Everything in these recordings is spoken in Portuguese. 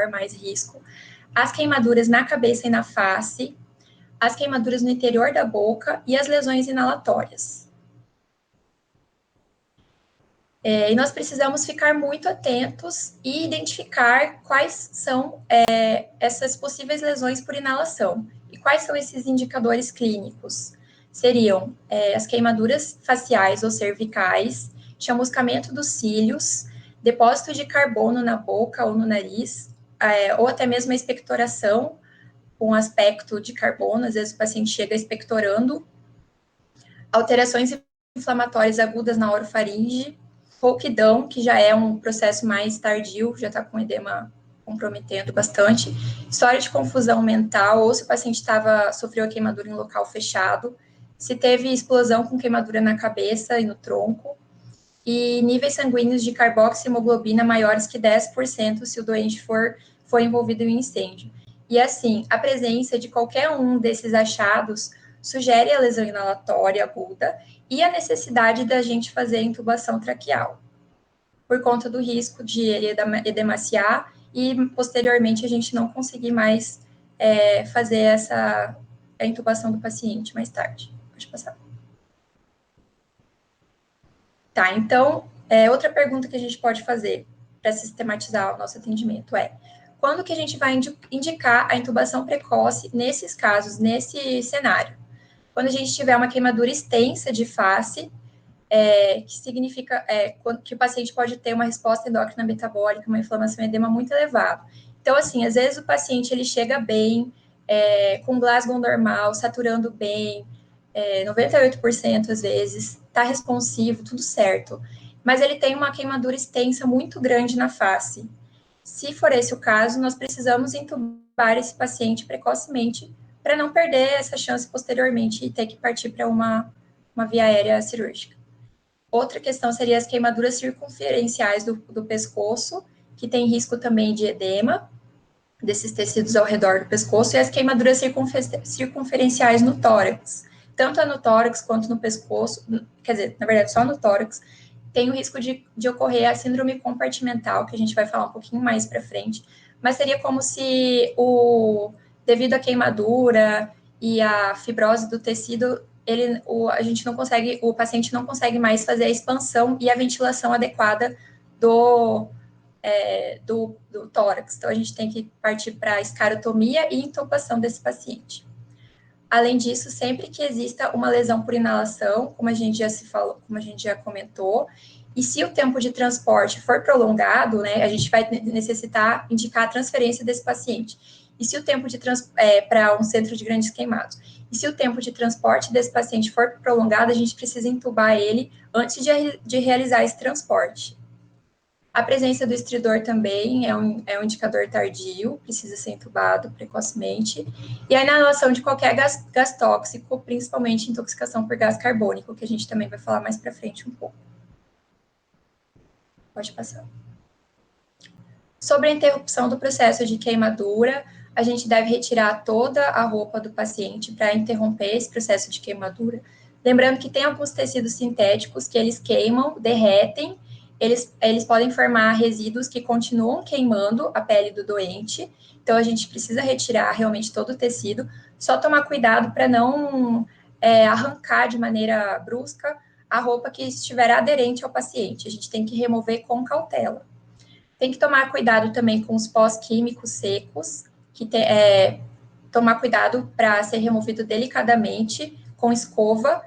mais risco, as queimaduras na cabeça e na face, as queimaduras no interior da boca e as lesões inalatórias. E nós precisamos ficar muito atentos e identificar quais são essas possíveis lesões por inalação. E quais são esses indicadores clínicos? Seriam as queimaduras faciais ou cervicais, chamuscamento dos cílios, depósito de carbono na boca ou no nariz, ou até mesmo a expectoração com aspecto de carbono, às vezes o paciente chega expectorando, alterações inflamatórias agudas na orofaringe, rouquidão, que já é um processo mais tardio, já está com edema comprometendo bastante, história de confusão mental, ou se o paciente sofreu a queimadura em local fechado, se teve explosão com queimadura na cabeça e no tronco, e níveis sanguíneos de carboxihemoglobina maiores que 10% se o doente foi envolvido em um incêndio. E assim, a presença de qualquer um desses achados sugere a lesão inalatória aguda e a necessidade da gente fazer a intubação traqueal, por conta do risco de ele edemaciar e, posteriormente, a gente não conseguir mais fazer a intubação do paciente mais tarde. Pode passar. Tá, então, outra pergunta que a gente pode fazer para sistematizar o nosso atendimento quando que a gente vai indicar a intubação precoce nesses casos, nesse cenário? Quando a gente tiver uma queimadura extensa de face, que significa que o paciente pode ter uma resposta endócrina metabólica, uma inflamação e edema muito elevado. Então, assim, às vezes o paciente ele chega bem, com Glasgow normal, saturando bem, 98% às vezes, está responsivo, tudo certo. Mas ele tem uma queimadura extensa muito grande na face. Se for esse o caso, nós precisamos intubar esse paciente precocemente para não perder essa chance posteriormente e ter que partir para uma via aérea cirúrgica. Outra questão seria as queimaduras circunferenciais do pescoço, que tem risco também de edema, desses tecidos ao redor do pescoço, e as queimaduras circunferenciais no tórax. Tanto no tórax quanto no pescoço, quer dizer, na verdade, só no tórax, tem o risco de ocorrer a síndrome compartimental, que a gente vai falar um pouquinho mais para frente, mas seria como se, devido à queimadura e à fibrose do tecido, o paciente não consegue mais fazer a expansão e a ventilação adequada do tórax. Então, a gente tem que partir para a escarotomia e intubação desse paciente. Além disso, sempre que exista uma lesão por inalação, como a gente já comentou, e se o tempo de transporte for prolongado, né, a gente vai necessitar indicar a transferência desse paciente. E se o tempo para um centro de grandes queimados. E se o tempo de transporte desse paciente for prolongado, a gente precisa intubar ele antes de realizar esse transporte. A presença do estridor também é um indicador tardio, precisa ser intubado precocemente. E a inalação de qualquer gás tóxico, principalmente intoxicação por gás carbônico, que a gente também vai falar mais para frente um pouco. Pode passar. Sobre a interrupção do processo de queimadura, a gente deve retirar toda a roupa do paciente para interromper esse processo de queimadura. Lembrando que tem alguns tecidos sintéticos que eles queimam, derretem, eles podem formar resíduos que continuam queimando a pele do doente, então a gente precisa retirar realmente todo o tecido, só tomar cuidado para não arrancar de maneira brusca a roupa que estiver aderente ao paciente, a gente tem que remover com cautela. Tem que tomar cuidado também com os pós-químicos secos, tomar cuidado para ser removido delicadamente, com escova,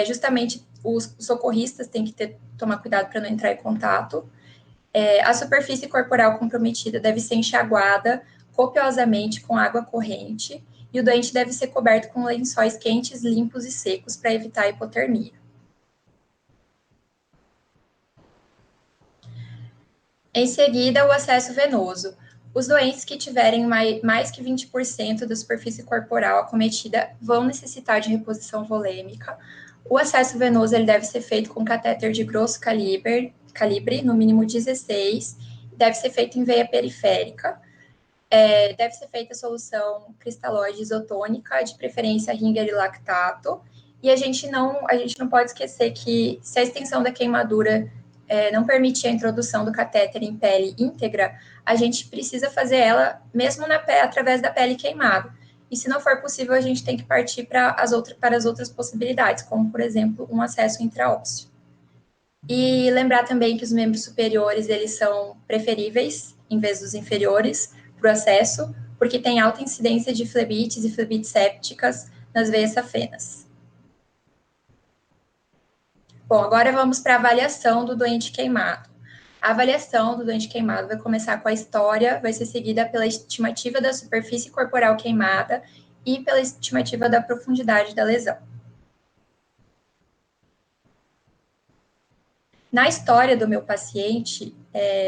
justamente os socorristas têm que tomar cuidado para não entrar em contato. A superfície corporal comprometida deve ser enxaguada copiosamente com água corrente, e o doente deve ser coberto com lençóis quentes, limpos e secos para evitar a hipotermia. Em seguida, o acesso venoso. Os doentes que tiverem mais que 20% da superfície corporal acometida vão necessitar de reposição volêmica. O acesso venoso ele deve ser feito com catéter de grosso calibre, no mínimo 16, deve ser feito em veia periférica, deve ser feita solução cristalóide isotônica, de preferência Ringer e lactato, e a gente não pode esquecer que se a extensão da queimadura não permitir a introdução do catéter em pele íntegra, a gente precisa fazer ela mesmo através da pele queimada. E se não for possível, a gente tem que partir para as outras possibilidades, como, por exemplo, um acesso intraósseo. E lembrar também que os membros superiores, eles são preferíveis, em vez dos inferiores, para o acesso, porque tem alta incidência de flebites e flebites sépticas nas veias safenas. Bom, agora vamos para a avaliação do doente queimado. A avaliação do doente queimado vai começar com a história, vai ser seguida pela estimativa da superfície corporal queimada e pela estimativa da profundidade da lesão. Na história do meu paciente,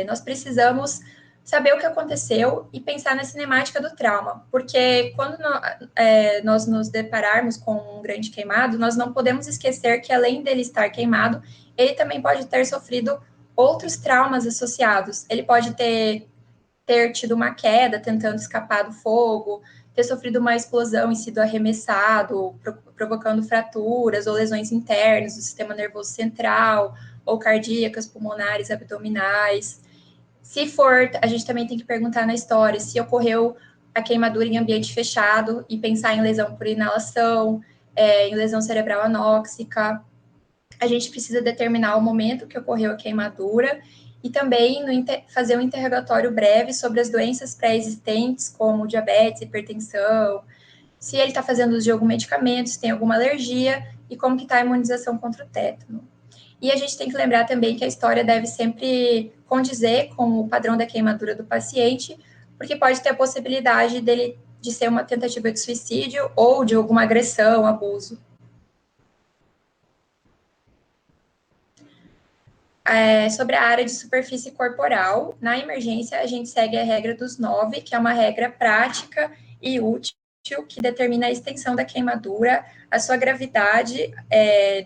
nós precisamos saber o que aconteceu e pensar na cinemática do trauma, porque quando nós nos depararmos com um grande queimado, nós não podemos esquecer que, além dele estar queimado, ele também pode ter sofrido outros traumas associados. Ele pode ter tido uma queda tentando escapar do fogo, ter sofrido uma explosão e sido arremessado, provocando fraturas ou lesões internas do sistema nervoso central, ou cardíacas, pulmonares, abdominais. Se for, a gente também tem que perguntar na história se ocorreu a queimadura em ambiente fechado e pensar em lesão por inalação, em lesão cerebral anóxica. A gente precisa determinar o momento que ocorreu a queimadura e também fazer um interrogatório breve sobre as doenças pré-existentes, como diabetes, hipertensão, se ele está fazendo uso de algum medicamento, se tem alguma alergia e como que está a imunização contra o tétano. E a gente tem que lembrar também que a história deve sempre condizer com o padrão da queimadura do paciente, porque pode ter a possibilidade de ser uma tentativa de suicídio ou de alguma agressão, abuso. Sobre a área de superfície corporal, na emergência a gente segue a regra dos 9, que é uma regra prática e útil, que determina a extensão da queimadura, a sua gravidade.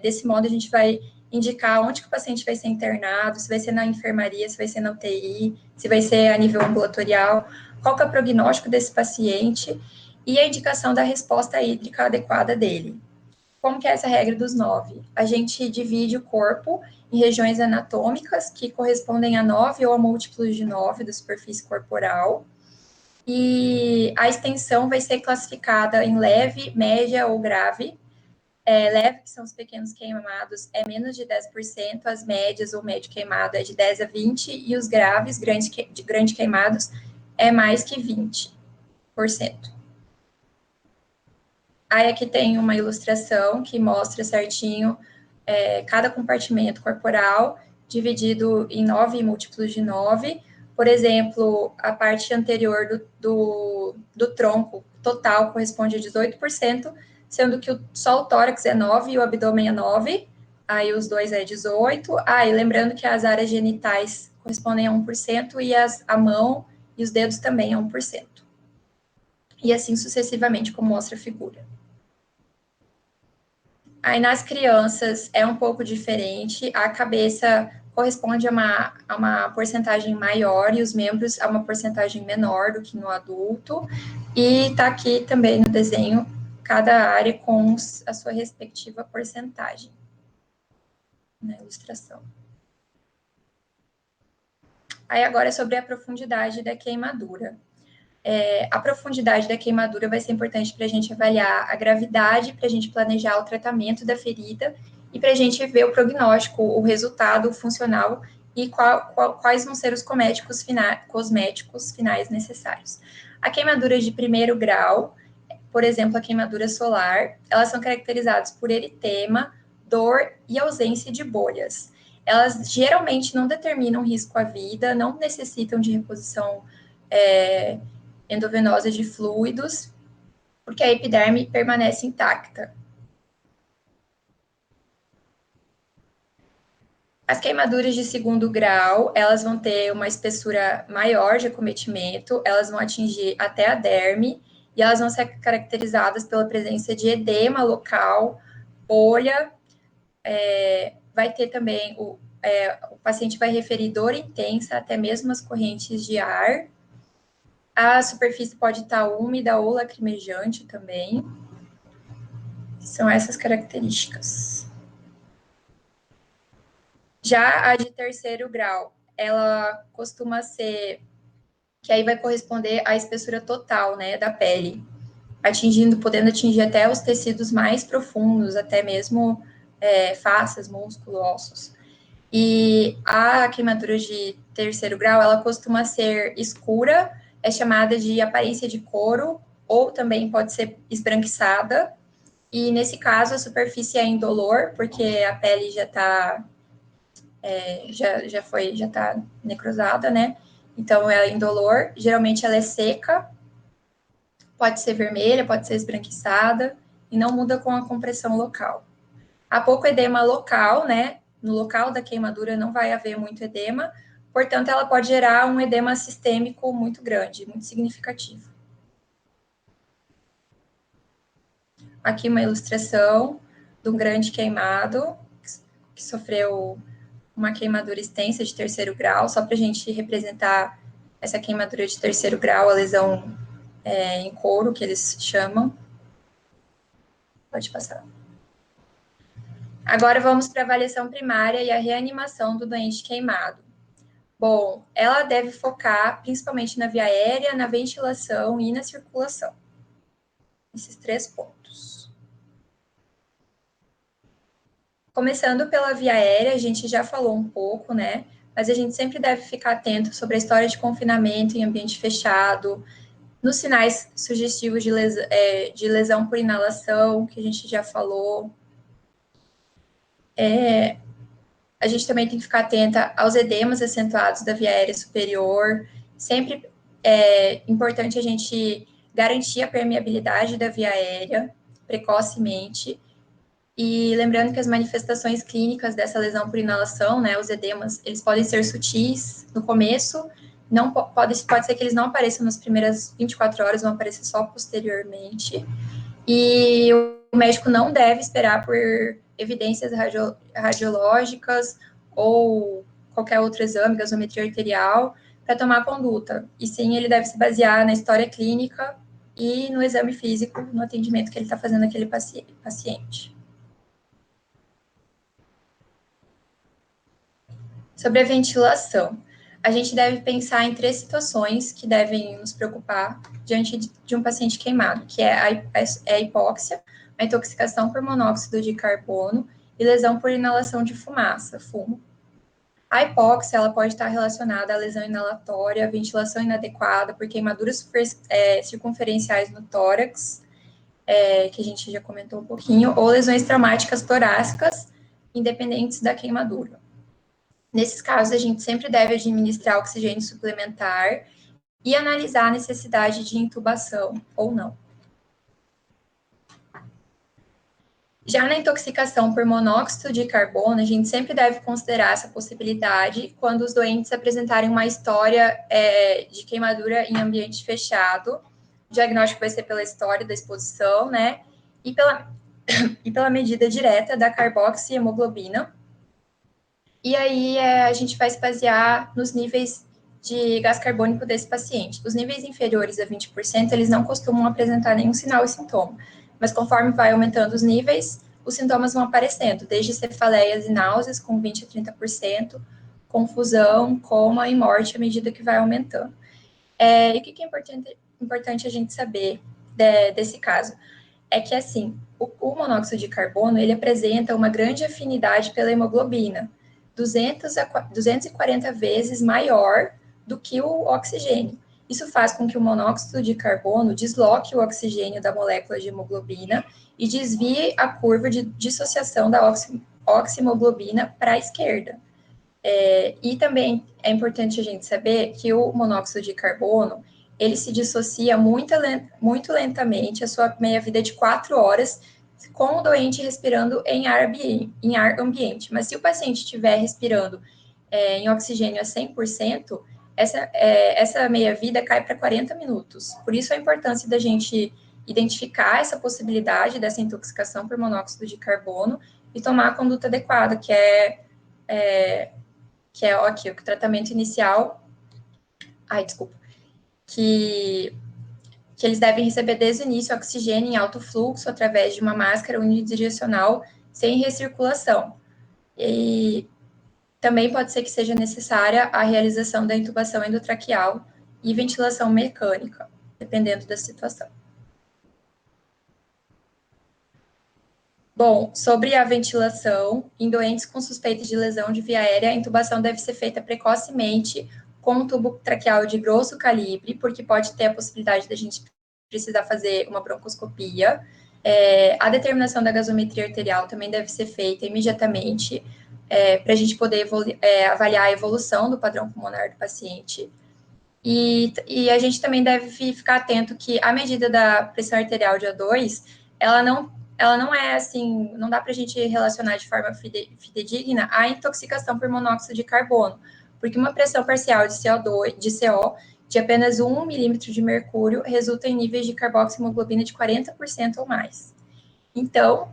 Desse modo, a gente vai indicar onde que o paciente vai ser internado, se vai ser na enfermaria, se vai ser na UTI, se vai ser a nível ambulatorial, qual que é o prognóstico desse paciente e a indicação da resposta hídrica adequada dele. Como que é essa regra dos 9? A gente divide o corpo em regiões anatômicas que correspondem a 9 ou a múltiplos de 9 da superfície corporal. E a extensão vai ser classificada em leve, média ou grave. Leve, que são os pequenos queimados, é menos de 10%, as médias ou médio queimado é de 10 a 20%, e os graves, grande queimados, é mais que 20%. Aí aqui tem uma ilustração que mostra certinho cada compartimento corporal, dividido em 9 múltiplos de 9. Por exemplo, a parte anterior do tronco total corresponde a 18%, sendo que só o tórax é 9 e o abdômen é 9, aí os dois é 18. E lembrando que as áreas genitais correspondem a 1% e a mão e os dedos também a 1%. E assim sucessivamente, como mostra a figura. Aí nas crianças é um pouco diferente, a cabeça corresponde a uma porcentagem maior e os membros a uma porcentagem menor do que no adulto. E tá aqui também no desenho cada área com a sua respectiva porcentagem na ilustração. Aí agora é sobre a profundidade da queimadura. A profundidade da queimadura vai ser importante para a gente avaliar a gravidade, para a gente planejar o tratamento da ferida e para a gente ver o prognóstico, o resultado funcional e quais vão ser os cosméticos finais necessários. A queimadura de primeiro grau, por exemplo, a queimadura solar, elas são caracterizadas por eritema, dor e ausência de bolhas. Elas geralmente não determinam risco à vida, não necessitam de reposição endovenosa de fluidos, porque a epiderme permanece intacta. As queimaduras de segundo grau, elas vão ter uma espessura maior de acometimento, elas vão atingir até a derme, e elas vão ser caracterizadas pela presença de edema local, bolha, vai ter também, o paciente vai referir dor intensa, até mesmo as correntes de ar. A superfície pode estar úmida ou lacrimejante também. São essas características. Já a de terceiro grau, ela costuma ser, que aí vai corresponder à espessura total, né, da pele, podendo atingir até os tecidos mais profundos, até mesmo faces, músculo, ossos. E a queimadura de terceiro grau, ela costuma ser escura, é chamada de aparência de couro, ou também pode ser esbranquiçada. E nesse caso, a superfície é indolor, porque a pele já está já tá necrosada, né? Então, ela é indolor. Geralmente, ela é seca, pode ser vermelha, pode ser esbranquiçada, e não muda com a compressão local. Há pouco edema local, né? No local da queimadura não vai haver muito edema, portanto, ela pode gerar um edema sistêmico muito grande, muito significativo. Aqui uma ilustração de um grande queimado que sofreu uma queimadura extensa de terceiro grau, só para a gente representar essa queimadura de terceiro grau, a lesão em couro, que eles chamam. Pode passar. Agora vamos para a avaliação primária e a reanimação do doente queimado. Bom, ela deve focar principalmente na via aérea, na ventilação e na circulação. Esses 3 pontos. Começando pela via aérea, a gente já falou um pouco, né? Mas a gente sempre deve ficar atento sobre a história de confinamento em ambiente fechado, nos sinais sugestivos de lesão por inalação, que a gente já falou. A gente também tem que ficar atenta aos edemas acentuados da via aérea superior. Sempre é importante a gente garantir a permeabilidade da via aérea precocemente. E lembrando que as manifestações clínicas dessa lesão por inalação, né, os edemas, eles podem ser sutis no começo, não pode ser que eles não apareçam nas primeiras 24 horas, vão aparecer só posteriormente. E o médico não deve esperar por evidências radiológicas ou qualquer outro exame, gasometria arterial, para tomar conduta. E sim, ele deve se basear na história clínica e no exame físico, no atendimento que ele está fazendo aquele paciente. Sobre a ventilação, a gente deve pensar em 3 situações que devem nos preocupar diante de um paciente queimado, que é a hipóxia, a intoxicação por monóxido de carbono e lesão por inalação de fumaça, fumo. A hipóxia, ela pode estar relacionada à lesão inalatória, ventilação inadequada por queimaduras circunferenciais no tórax, que a gente já comentou um pouquinho, ou lesões traumáticas torácicas, independentes da queimadura. Nesses casos, a gente sempre deve administrar oxigênio suplementar e analisar a necessidade de intubação ou não. Já na intoxicação por monóxido de carbono, a gente sempre deve considerar essa possibilidade quando os doentes apresentarem uma história de queimadura em ambiente fechado. O diagnóstico vai ser pela história da exposição, né? E pela medida direta da carboxihemoglobina. E aí a gente vai se basear nos níveis de gás carbônico desse paciente. Os níveis inferiores a 20%, eles não costumam apresentar nenhum sinal e sintoma, mas conforme vai aumentando os níveis, os sintomas vão aparecendo, desde cefaleias e náuseas com 20% a 30%, confusão, coma e morte à medida que vai aumentando. E o que é importante a gente saber desse caso? É que, assim, o monóxido de carbono, ele apresenta uma grande afinidade pela hemoglobina, 240 vezes maior do que o oxigênio. Isso faz com que o monóxido de carbono desloque o oxigênio da molécula de hemoglobina e desvie a curva de dissociação da oximoglobina para a esquerda. E também é importante a gente saber que o monóxido de carbono, ele se dissocia muito lentamente, a sua meia-vida é de 4 horas, com o doente respirando em ar ambiente. Mas se o paciente estiver respirando em oxigênio a 100%, essa meia-vida cai para 40 minutos. Por isso a importância da gente identificar essa possibilidade dessa intoxicação por monóxido de carbono e tomar a conduta adequada, que é aqui, o tratamento inicial. Desculpa. Que eles devem receber desde o início oxigênio em alto fluxo através de uma máscara unidirecional sem recirculação. E também pode ser que seja necessária a realização da intubação endotraqueal e ventilação mecânica, dependendo da situação. Bom, sobre a ventilação, em doentes com suspeita de lesão de via aérea, a intubação deve ser feita precocemente com um tubo traqueal de grosso calibre, porque pode ter a possibilidade da gente precisar fazer uma broncoscopia. A determinação da gasometria arterial também deve ser feita imediatamente, para a gente poder avaliar a evolução do padrão pulmonar do paciente. E a gente também deve ficar atento que a medida da pressão arterial de O2, ela não é assim, não dá para a gente relacionar de forma fidedigna à intoxicação por monóxido de carbono, porque uma pressão parcial de CO2, de CO, de apenas 1 milímetro de mercúrio resulta em níveis de carboxiemoglobina de 40% ou mais. Então,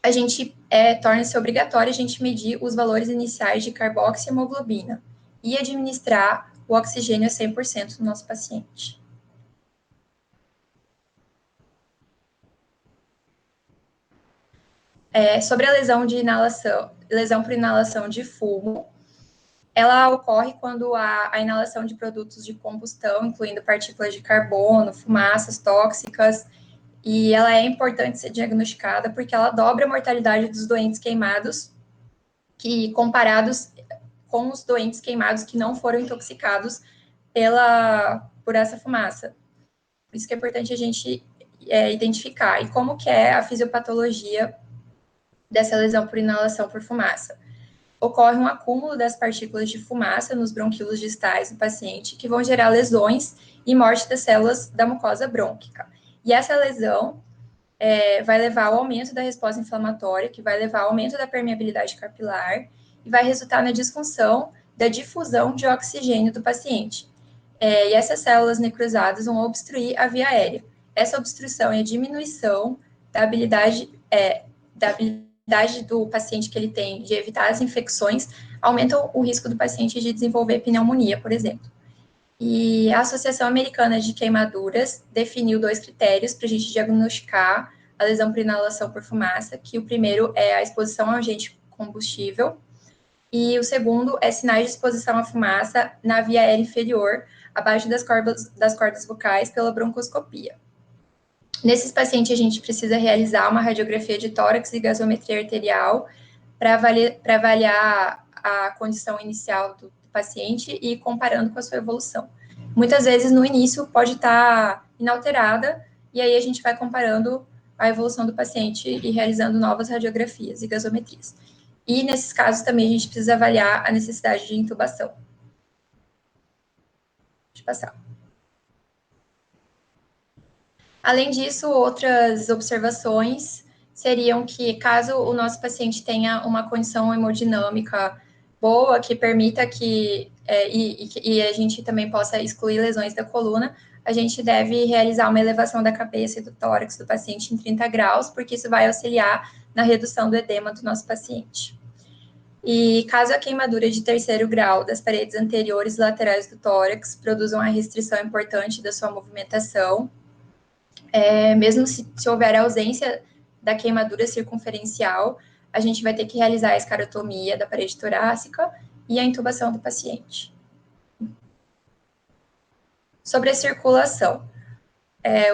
a gente torna-se obrigatório a gente medir os valores iniciais de carboxiemoglobina e administrar o oxigênio a 100% no nosso paciente. Sobre a lesão de inalação, lesão por inalação de fumo, ela ocorre quando a inalação de produtos de combustão, incluindo partículas de carbono, fumaças tóxicas, e ela é importante ser diagnosticada porque ela dobra a mortalidade dos doentes queimados, que comparados com os doentes queimados que não foram intoxicados por essa fumaça. Por isso que é importante a gente identificar. E como que é a fisiopatologia dessa lesão por inalação por fumaça? Ocorre um acúmulo das partículas de fumaça nos bronquíolos distais do paciente, que vão gerar lesões e morte das células da mucosa brônquica. E essa lesão vai levar ao aumento da resposta inflamatória, que vai levar ao aumento da permeabilidade capilar e vai resultar na disfunção da difusão de oxigênio do paciente. E essas células necrosadas vão obstruir a via aérea. Essa obstrução e a diminuição da habilidade do paciente que ele tem de evitar as infecções aumentam o risco do paciente de desenvolver pneumonia, por exemplo. E a Associação Americana de Queimaduras definiu 2 critérios para a gente diagnosticar a lesão por inalação por fumaça, que o primeiro é a exposição ao agente combustível, e o segundo é sinais de exposição à fumaça na via aérea inferior, abaixo das cordas vocais, pela broncoscopia. Nesses pacientes, a gente precisa realizar uma radiografia de tórax e gasometria arterial para avaliar a condição inicial do paciente e comparando com a sua evolução. Muitas vezes, no início, pode estar inalterada, e aí a gente vai comparando a evolução do paciente e realizando novas radiografias e gasometrias. E, nesses casos, também a gente precisa avaliar a necessidade de intubação. Deixa eu passar. Além disso, outras observações seriam que, caso o nosso paciente tenha uma condição hemodinâmica boa, que permita que, e a gente também possa excluir lesões da coluna, a gente deve realizar uma elevação da cabeça e do tórax do paciente em 30 graus, porque isso vai auxiliar na redução do edema do nosso paciente. E caso a queimadura de 3º grau das paredes anteriores e laterais do tórax produza uma restrição importante da sua movimentação, mesmo se houver ausência da queimadura circunferencial, a gente vai ter que realizar a escarotomia da parede torácica e a intubação do paciente. Sobre a circulação.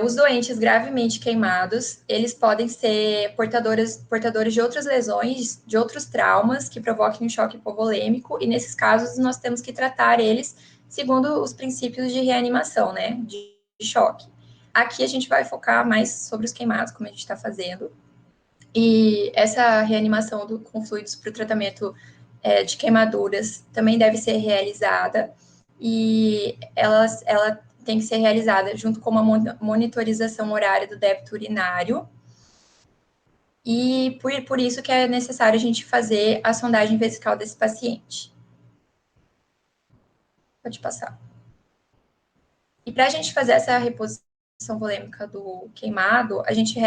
Os doentes gravemente queimados, eles podem ser portadores de outras lesões, de outros traumas que provoquem um choque hipovolêmico, e nesses casos nós temos que tratar eles segundo os princípios de reanimação, né, de choque. Aqui a gente vai focar mais sobre os queimados, como a gente está fazendo, e essa reanimação com fluidos para o tratamento de queimaduras também deve ser realizada, e ela tem que ser realizada junto com uma monitorização horária do débito urinário, e por isso que é necessário a gente fazer a sondagem vesical desse paciente. Pode passar. E para a gente fazer essa reposição volêmica do queimado, a gente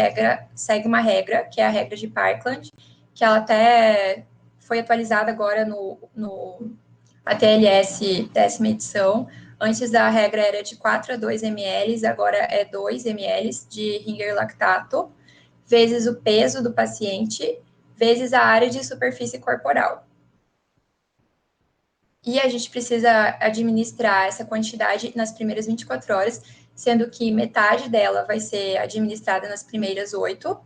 segue uma regra, que é a regra de Parkland, que ela até foi atualizada agora no ATLS 10ª edição. Antes a regra era de 4 a 2 ml, agora é 2 ml de Ringer lactato, vezes o peso do paciente, vezes a área de superfície corporal. e a gente precisa administrar essa quantidade nas primeiras 24 horas, sendo que metade dela vai ser administrada nas primeiras 8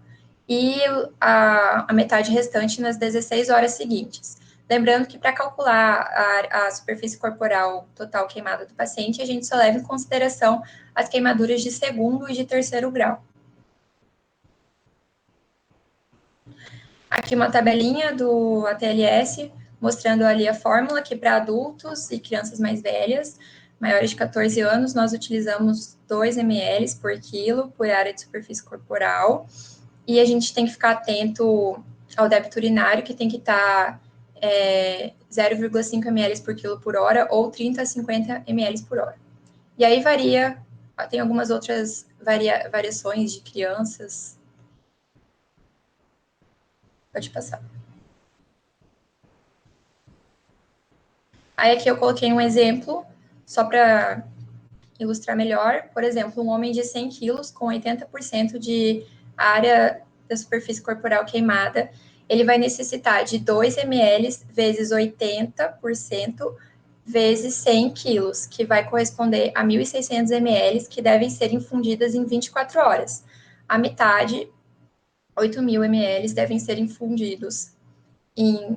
e a metade restante nas 16 horas seguintes. Lembrando que para calcular a superfície corporal total queimada do paciente, a gente só leva em consideração as queimaduras de segundo e de terceiro grau. Aqui uma tabelinha do ATLS, mostrando ali a fórmula que para adultos e crianças mais velhas, maiores de 14 anos, nós utilizamos 2 ml por quilo por área de superfície corporal. E a gente tem que ficar atento ao débito urinário, que tem que estar 0,5 ml por quilo por hora ou 30 a 50 ml por hora. E aí varia, tem algumas outras variações de crianças. Pode passar. Aí aqui eu coloquei um exemplo, só para ilustrar melhor. Por exemplo, um homem de 100 quilos com 80% de área da superfície corporal queimada, ele vai necessitar de 2 ml vezes 80% vezes 100 quilos, que vai corresponder a 1.600 ml, que devem ser infundidas em 24 horas. A metade, 8.000 ml, devem ser infundidos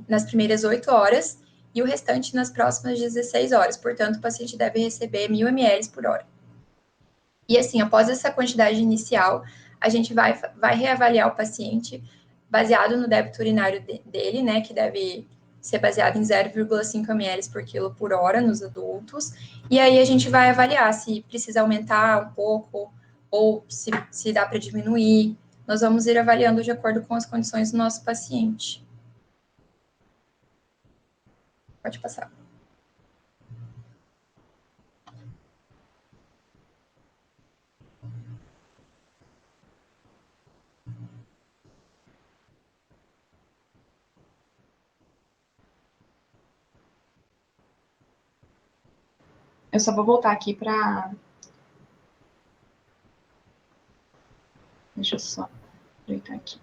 nas primeiras 8 horas e o restante nas próximas 16 horas. Portanto, o paciente deve receber 1.000 ml por hora. E assim, após essa quantidade inicial, a gente vai reavaliar o paciente baseado no débito urinário dele, né, que deve ser baseado em 0,5 ml por quilo por hora nos adultos. E aí a gente vai avaliar se precisa aumentar um pouco ou se dá para diminuir. Nós vamos ir avaliando de acordo com as condições do nosso paciente. Pode passar. Eu só vou voltar aqui para... Deixa eu só ajeitar aqui.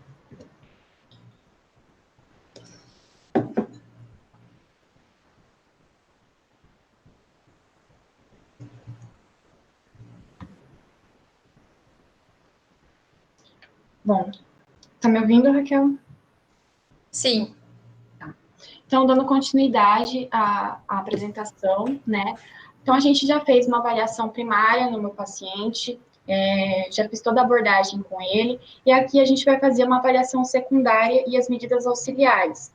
Bom, tá me ouvindo, Raquel? Sim. Então, dando continuidade à apresentação, né? Então, a gente já fez uma avaliação primária no meu paciente, já fiz toda a abordagem com ele, e aqui a gente vai fazer uma avaliação secundária e as medidas auxiliares,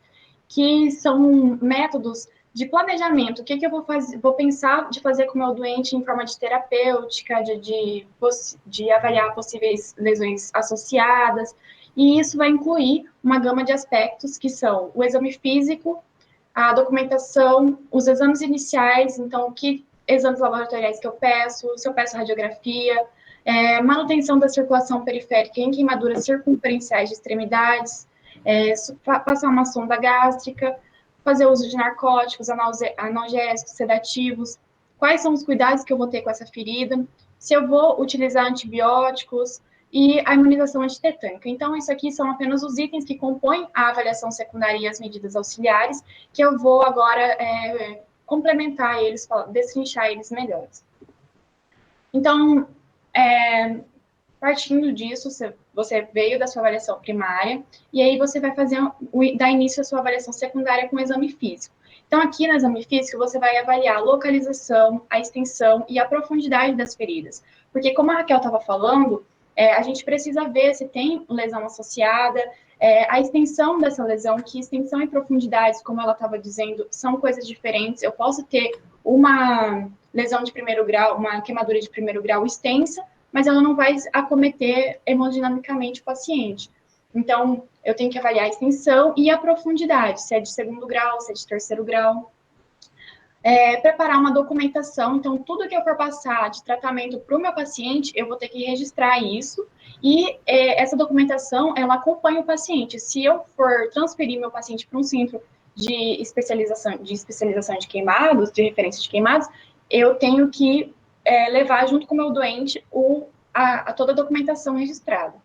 que são métodos de planejamento. O que eu vou fazer? Vou pensar de fazer com o meu doente em forma de terapêutica, de avaliar possíveis lesões associadas, e isso vai incluir uma gama de aspectos que são o exame físico, a documentação, os exames iniciais, então, que exames laboratoriais que eu peço, se eu peço radiografia, manutenção da circulação periférica em queimaduras circunferenciais de extremidades, passar uma sonda gástrica, fazer uso de narcóticos, analgésicos, sedativos, quais são os cuidados que eu vou ter com essa ferida, se eu vou utilizar antibióticos e a imunização antitetânica. Então, isso aqui são apenas os itens que compõem a avaliação secundária e as medidas auxiliares, que eu vou agora complementar eles, destrinchar eles melhores. Então, partindo disso, você veio da sua avaliação primária, e aí você vai dar início à sua avaliação secundária com o exame físico. Então, aqui no exame físico, você vai avaliar a localização, a extensão e a profundidade das feridas. Porque, como a Raquel estava falando, a gente precisa ver se tem lesão associada, a extensão dessa lesão, que extensão e profundidades, como ela estava dizendo, são coisas diferentes. Eu posso ter uma lesão de primeiro grau, uma queimadura de primeiro grau extensa, mas ela não vai acometer hemodinamicamente o paciente. Então, eu tenho que avaliar a extensão e a profundidade, se é de segundo grau, se é de terceiro grau. Preparar uma documentação, então, tudo que eu for passar de tratamento para o meu paciente, eu vou ter que registrar isso, e essa documentação, ela acompanha o paciente. Se eu for transferir meu paciente para um centro de especialização de queimados, de referência de queimados, eu tenho que levar junto com o meu doente toda a documentação registrada.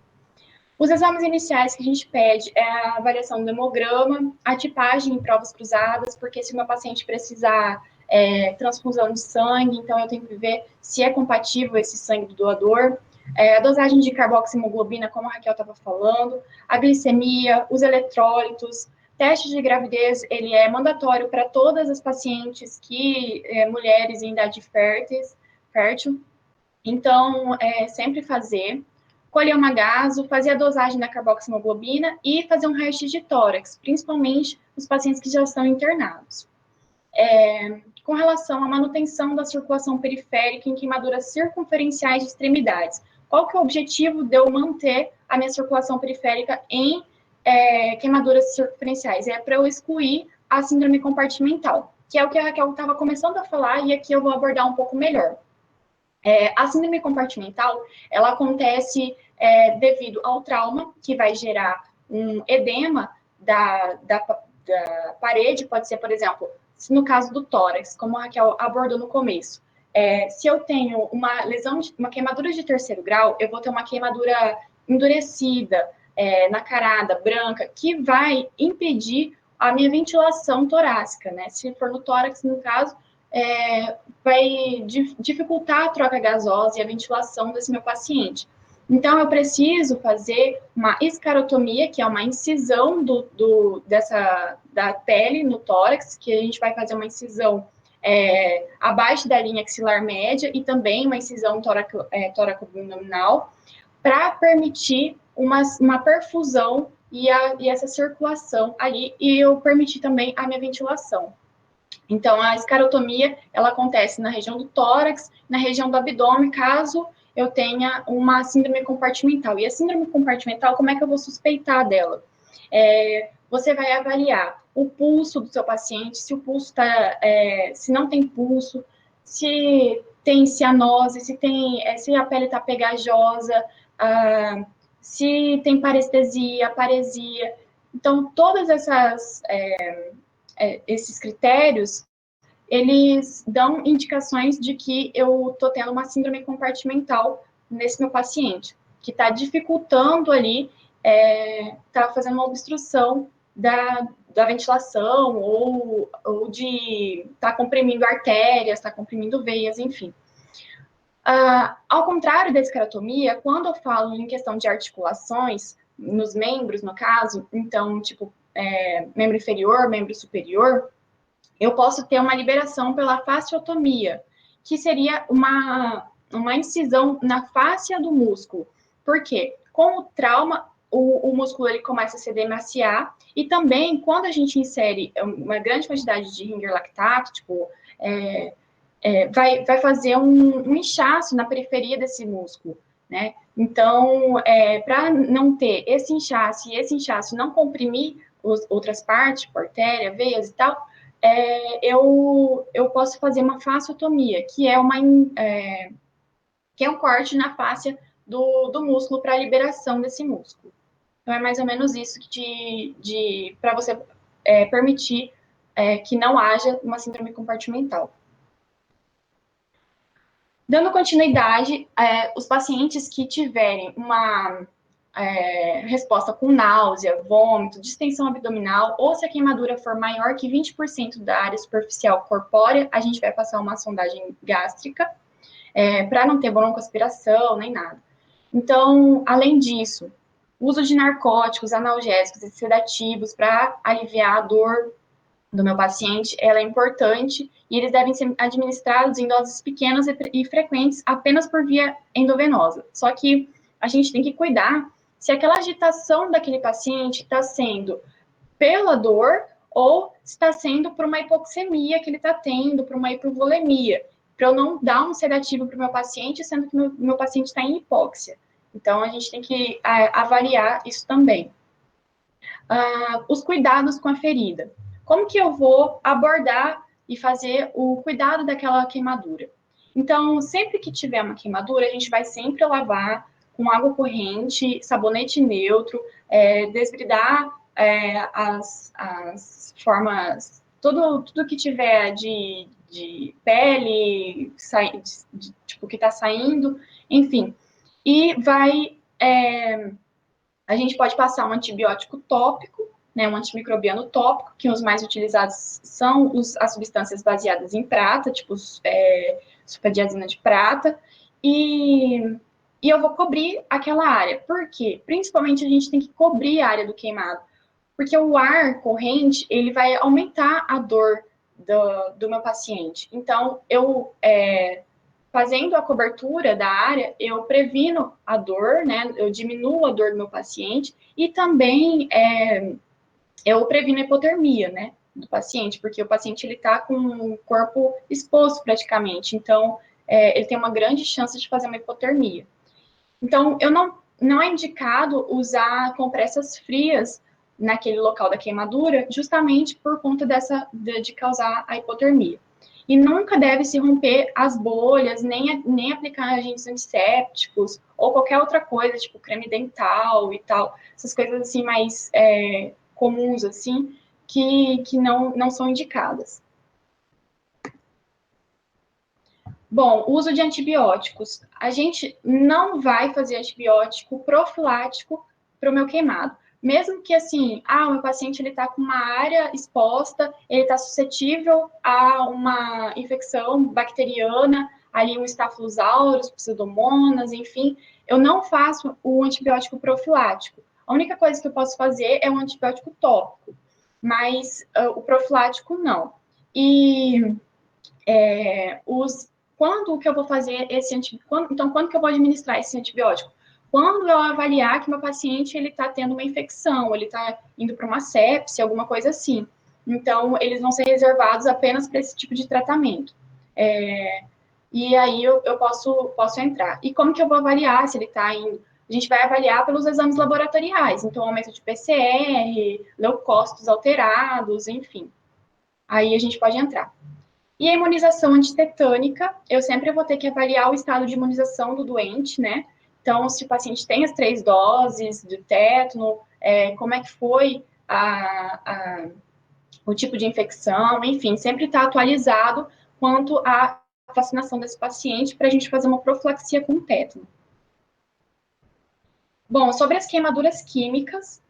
Os exames iniciais que a gente pede é a avaliação do hemograma, a tipagem em provas cruzadas, porque se o meu paciente precisar transfusão de sangue, então eu tenho que ver se é compatível esse sangue do doador, a dosagem de carboxihemoglobina, como a Raquel estava falando, a glicemia, os eletrólitos, teste de gravidez, ele é mandatório para todas as pacientes mulheres em idade fértil, então, sempre fazer, colher uma gaso, fazer a dosagem da carboxihemoglobina e fazer um raio-x de tórax, principalmente os pacientes que já estão internados. Com relação à manutenção da circulação periférica em queimaduras circunferenciais de extremidades, qual que é o objetivo de eu manter a minha circulação periférica em queimaduras circunferenciais? É para eu excluir a síndrome compartimental, que é o que a Raquel estava começando a falar e aqui eu vou abordar um pouco melhor. A síndrome compartimental, ela acontece devido ao trauma, que vai gerar um edema da parede, pode ser, por exemplo, no caso do tórax, como a Raquel abordou no começo. Se eu tenho uma lesão, uma queimadura de terceiro grau, eu vou ter uma queimadura endurecida, nacarada, branca, que vai impedir a minha ventilação torácica, né? Se for no tórax, no caso, vai dificultar a troca gasosa e a ventilação desse meu paciente. Então, eu preciso fazer uma escarotomia, que é uma incisão da pele no tórax, que a gente vai fazer uma incisão abaixo da linha axilar média e também uma incisão tóraco-abdominal, para permitir uma perfusão e essa circulação ali, e eu permitir também a minha ventilação. Então, a escarotomia, ela acontece na região do tórax, na região do abdômen, caso eu tenha uma síndrome compartimental. E a síndrome compartimental, como é que eu vou suspeitar dela? Você vai avaliar o pulso do seu paciente, se o pulso se não tem pulso, se tem cianose, se a pele está pegajosa, se tem parestesia, paresia. Então, todas esses critérios, eles dão indicações de que eu estou tendo uma síndrome compartimental nesse meu paciente, que está dificultando ali, está fazendo uma obstrução da ventilação, ou de estar comprimindo artérias, está comprimindo veias, enfim. Ao contrário da escarotomia, quando eu falo em questão de articulações, nos membros, no caso, então, tipo, membro inferior, membro superior, eu posso ter uma liberação pela fasciotomia, que seria uma incisão na fáscia do músculo. Por quê? Com o trauma, o músculo ele começa a se demaciar, e também, quando a gente insere uma grande quantidade de ringer lactato, tipo, vai fazer um inchaço na periferia desse músculo, né? Então, para não ter esse inchaço, e esse inchaço não comprimir outras partes, tipo artéria, veias e tal, eu posso fazer uma fasciotomia, que é um corte na fáscia do músculo para a liberação desse músculo. Então, é mais ou menos isso para você permitir que não haja uma síndrome compartimental. Dando continuidade, os pacientes que tiverem uma resposta com náusea, vômito, distensão abdominal, ou se a queimadura for maior que 20% da área superficial corpórea, a gente vai passar uma sondagem gástrica, para não ter broncoaspiração, nem nada. Então, além disso, uso de narcóticos, analgésicos e sedativos para aliviar a dor do meu paciente, ela é importante, e eles devem ser administrados em doses pequenas e frequentes, apenas por via endovenosa. Só que a gente tem que cuidar se aquela agitação daquele paciente está sendo pela dor ou está sendo por uma hipoxemia que ele está tendo, por uma hipovolemia, para eu não dar um sedativo para o meu paciente, sendo que meu paciente está em hipóxia. Então, a gente tem que avaliar isso também. Os cuidados com a ferida. Como que eu vou abordar e fazer o cuidado daquela queimadura? Então, sempre que tiver uma queimadura, a gente vai sempre lavar com água corrente, sabonete neutro, desbridar as formas, tudo que tiver de pele, tipo, que está saindo, enfim. E vai A gente pode passar um antibiótico tópico, né, um antimicrobiano tópico, que os mais utilizados são as substâncias baseadas em prata, tipo sulfadiazina de prata, e eu vou cobrir aquela área. Por quê? Principalmente a gente tem que cobrir a área do queimado, porque o ar corrente, ele vai aumentar a dor do meu paciente. Então, fazendo a cobertura da área, eu previno a dor, né? Eu diminuo a dor do meu paciente e também eu previno a hipotermia, né? Do paciente, porque o paciente ele está com o corpo exposto praticamente, então ele tem uma grande chance de fazer uma hipotermia. Então, não é indicado usar compressas frias naquele local da queimadura, justamente por conta de causar a hipotermia. E nunca deve se romper as bolhas, nem aplicar agentes antissépticos, ou qualquer outra coisa, tipo creme dental e tal, essas coisas assim mais comuns, assim, que não são indicadas. Bom, uso de antibióticos. A gente não vai fazer antibiótico profilático para o meu queimado. Mesmo que, assim, o meu paciente ele está com uma área exposta, ele está suscetível a uma infecção bacteriana, ali um Staphylococcus aureus, pseudomonas, enfim, eu não faço o antibiótico profilático. A única coisa que eu posso fazer é um antibiótico tópico, mas o profilático não. E quando que eu vou fazer esse antibiótico? Então, quando que eu vou administrar esse antibiótico? Quando eu avaliar que meu paciente ele está tendo uma infecção, ele está indo para uma sepse, alguma coisa assim. Então, eles vão ser reservados apenas para esse tipo de tratamento. E aí eu posso entrar. E como que eu vou avaliar se ele está indo? A gente vai avaliar pelos exames laboratoriais, então aumento de PCR, leucócitos alterados, enfim. Aí a gente pode entrar. E a imunização antitetânica, eu sempre vou ter que avaliar o estado de imunização do doente, né? Então, se o paciente tem as 3 doses de tétano, como é que foi o tipo de infecção, enfim, sempre está atualizado quanto à vacinação desse paciente para a gente fazer uma profilaxia com tétano. Bom, sobre as queimaduras químicas,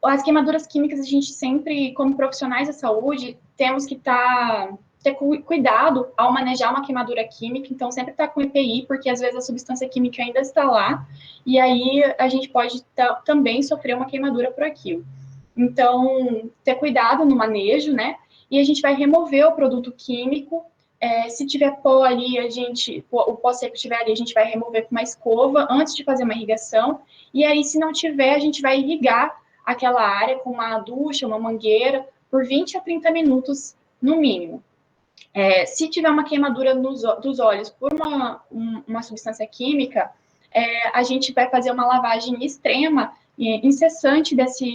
as queimaduras químicas a gente sempre, como profissionais da saúde, temos que ter cuidado ao manejar uma queimadura química, então sempre estar com EPI, porque às vezes a substância química ainda está lá, e aí a gente pode também sofrer uma queimadura por aquilo. Então, ter cuidado no manejo, né? E a gente vai remover o produto químico. Se tiver pó ali, o pó seco estiver ali, a gente vai remover com uma escova antes de fazer uma irrigação. E aí, se não tiver, a gente vai irrigar aquela área com uma ducha, uma mangueira, por 20 a 30 minutos no mínimo. Se tiver uma queimadura dos olhos por uma substância química, a gente vai fazer uma lavagem extrema e incessante dessa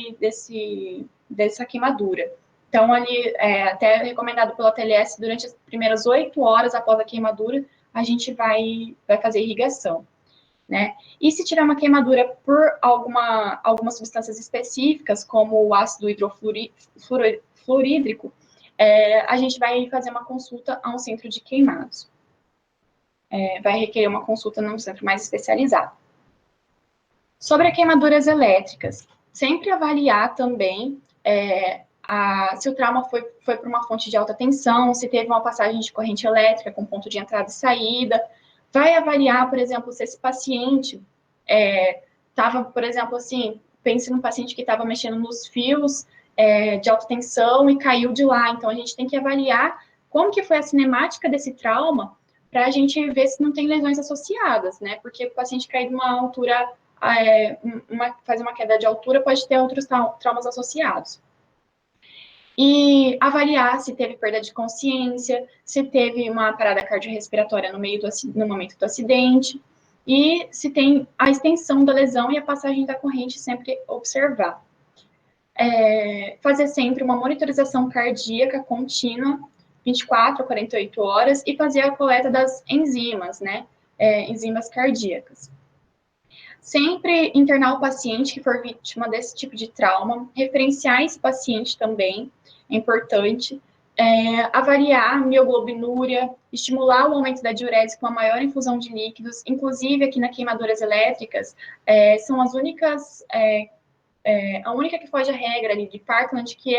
queimadura. Então, ali, até recomendado pela TLS, durante as primeiras 8 horas após a queimadura, a gente vai fazer irrigação, né? E se tiver uma queimadura por algumas substâncias específicas, como o ácido hidrofluorídrico, a gente vai fazer uma consulta a um centro de queimados. Vai requerer uma consulta num centro mais especializado. Sobre queimaduras elétricas, sempre avaliar também se o trauma foi por uma fonte de alta tensão, se teve uma passagem de corrente elétrica com ponto de entrada e saída. Vai avaliar, por exemplo, se esse paciente estava, por exemplo, assim, pense num paciente que estava mexendo nos fios de alta tensão e caiu de lá. Então, a gente tem que avaliar como que foi a cinemática desse trauma para a gente ver se não tem lesões associadas, né? Porque o paciente cair de uma altura, fazer uma queda de altura, pode ter outros traumas associados. E avaliar se teve perda de consciência, se teve uma parada cardiorrespiratória no momento do acidente, e se tem a extensão da lesão e a passagem da corrente, sempre observar. Fazer sempre uma monitorização cardíaca contínua, 24 a 48 horas, e fazer a coleta das enzimas, né? Enzimas cardíacas. Sempre internar o paciente que for vítima desse tipo de trauma, referenciar esse paciente também, é importante, avaliar mioglobinuria, estimular o aumento da diurese com a maior infusão de líquidos, inclusive aqui nas queimaduras elétricas, são as únicas, a única que foge a regra ali de Parkland, que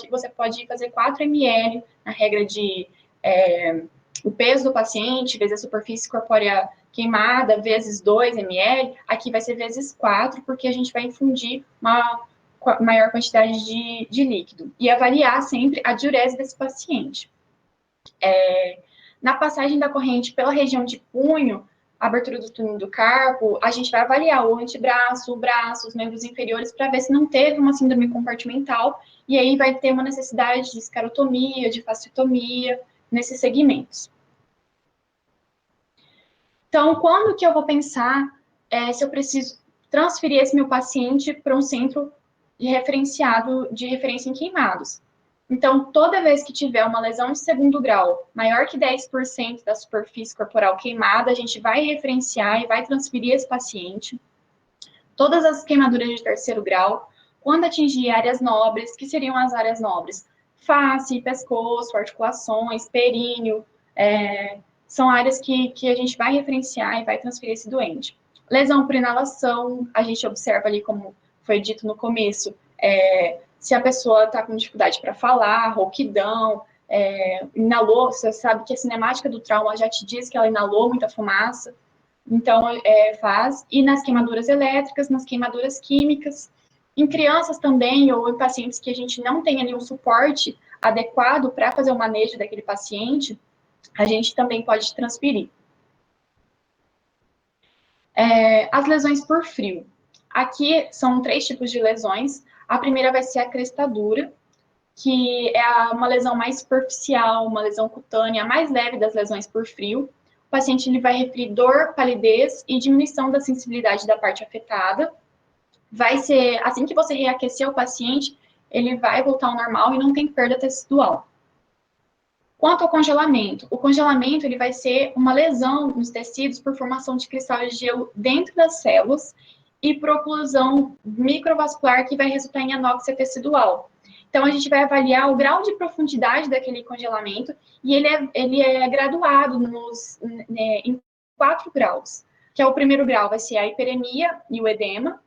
você pode fazer 4 ml na regra de o peso do paciente, vezes a superfície corpórea queimada, vezes 2 ml, aqui vai ser vezes 4, porque a gente vai infundir uma maior quantidade de líquido. E avaliar sempre a diurese desse paciente. Na passagem da corrente pela região de punho, abertura do túnel do carpo, a gente vai avaliar o antebraço, o braço, os membros inferiores, para ver se não teve uma síndrome compartimental, e aí vai ter uma necessidade de escarotomia, de fasciotomia, nesses segmentos. Então, quando que eu vou pensar se eu preciso transferir esse meu paciente para um centro referenciado de referência em queimados? Então, toda vez que tiver uma lesão de segundo grau maior que 10% da superfície corporal queimada, a gente vai referenciar e vai transferir esse paciente. Todas as queimaduras de terceiro grau, quando atingir áreas nobres, que seriam as áreas nobres? Face, pescoço, articulações, períneo, são áreas que a gente vai referenciar e vai transferir esse doente. Lesão por inalação, a gente observa ali, como foi dito no começo, se a pessoa está com dificuldade para falar, rouquidão, inalou, você sabe que a cinemática do trauma já te diz que ela inalou muita fumaça, então faz. E nas queimaduras elétricas, nas queimaduras químicas, em crianças também, ou em pacientes que a gente não tem ali um suporte adequado para fazer o manejo daquele paciente, a gente também pode transferir. As lesões por frio. Aqui são 3 tipos de lesões. A primeira vai ser a crestadura, que é uma lesão mais superficial, uma lesão cutânea, a mais leve das lesões por frio. O paciente ele vai referir dor, palidez e diminuição da sensibilidade da parte afetada. Vai ser, assim que você reaquecer o paciente, ele vai voltar ao normal e não tem perda tecidual. Quanto ao congelamento, o congelamento ele vai ser uma lesão nos tecidos por formação de cristal de gelo dentro das células e por oclusão microvascular que vai resultar em anóxia tecidual. Então, a gente vai avaliar o grau de profundidade daquele congelamento e ele é graduado em 4 graus, que é o primeiro grau vai ser a hiperemia e o edema.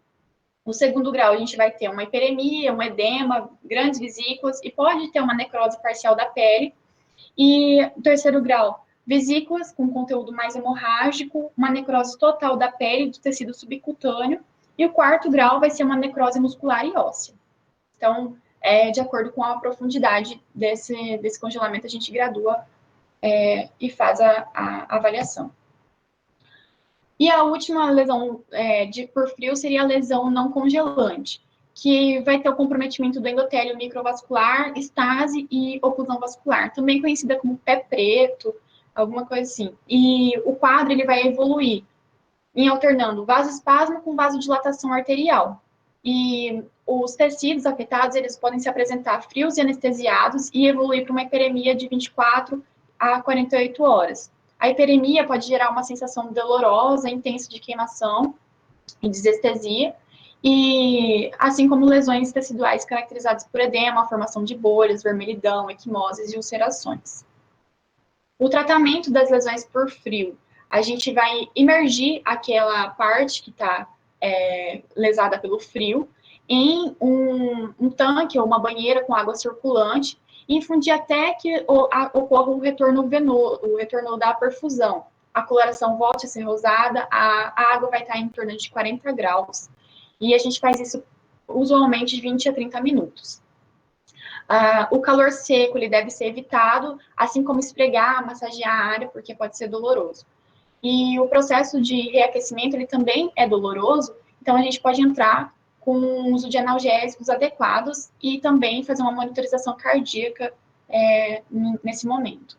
No segundo grau, a gente vai ter uma hiperemia, um edema, grandes vesículas e pode ter uma necrose parcial da pele. E no terceiro grau, vesículas com conteúdo mais hemorrágico, uma necrose total da pele, do tecido subcutâneo. E o quarto grau vai ser uma necrose muscular e óssea. Então, de acordo com a por desse congelamento, a gente gradua e faz a avaliação. E a última lesão por frio seria a lesão não congelante, que vai ter o comprometimento do endotélio microvascular, estase e oclusão vascular, também conhecida como pé preto, alguma coisa assim. E o quadro ele vai evoluir em alternando vasoespasmo com vasodilatação arterial. E os tecidos afetados, eles podem se apresentar frios e anestesiados e evoluir para uma hiperemia de 24 a 48 horas. A hiperemia pode gerar uma sensação dolorosa, intensa de queimação e desestesia, e assim como lesões teciduais caracterizadas por edema, formação de bolhas, vermelhidão, equimoses e ulcerações. O tratamento das lesões por frio, a gente vai imergir aquela parte que está lesada pelo frio em um tanque ou uma banheira com água circulante e infundir até que ocorra o retorno venoso, o retorno da perfusão. A coloração volte a ser rosada, a água vai estar em torno de 40 graus. E a gente faz isso usualmente de 20 a 30 minutos. O calor seco ele deve ser evitado, assim como esfregar, massagear a área, porque pode ser doloroso. E o processo de reaquecimento ele também é doloroso, então a gente pode entrar com o uso de analgésicos adequados e também fazer uma monitorização cardíaca nesse momento.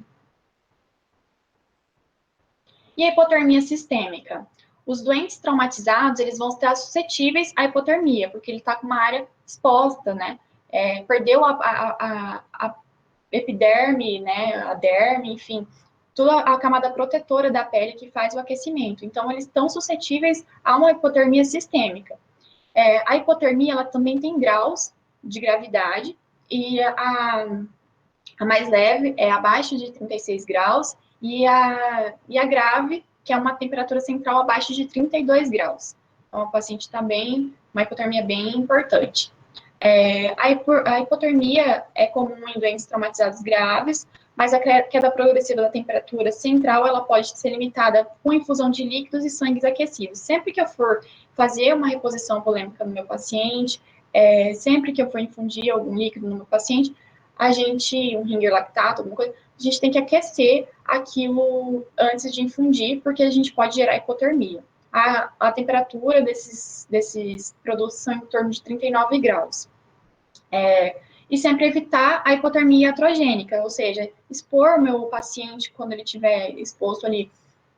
E a hipotermia sistêmica? Os doentes traumatizados, eles vão estar suscetíveis à hipotermia, porque ele está com uma área exposta, né? Perdeu a epiderme, né? A derme, enfim, toda a camada protetora da pele que faz o aquecimento. Então, eles estão suscetíveis a uma hipotermia sistêmica. A hipotermia, ela também tem graus de gravidade, e A mais leve é abaixo de 36 graus e a grave, que é uma temperatura central abaixo de 32 graus. Então, a paciente está bem, uma hipotermia bem importante. A hipotermia é comum em doentes traumatizados graves, mas a queda progressiva da temperatura central, ela pode ser limitada com infusão de líquidos e sangues aquecidos. Sempre que eu for fazer uma reposição volêmica no meu paciente, sempre que eu for infundir algum líquido no meu paciente, um ringer lactato, alguma coisa, a gente tem que aquecer aquilo antes de infundir, porque a gente pode gerar hipotermia. A temperatura desses produtos são em torno de 39 graus. E sempre evitar a hipotermia iatrogênica, ou seja, expor o meu paciente quando ele estiver exposto ali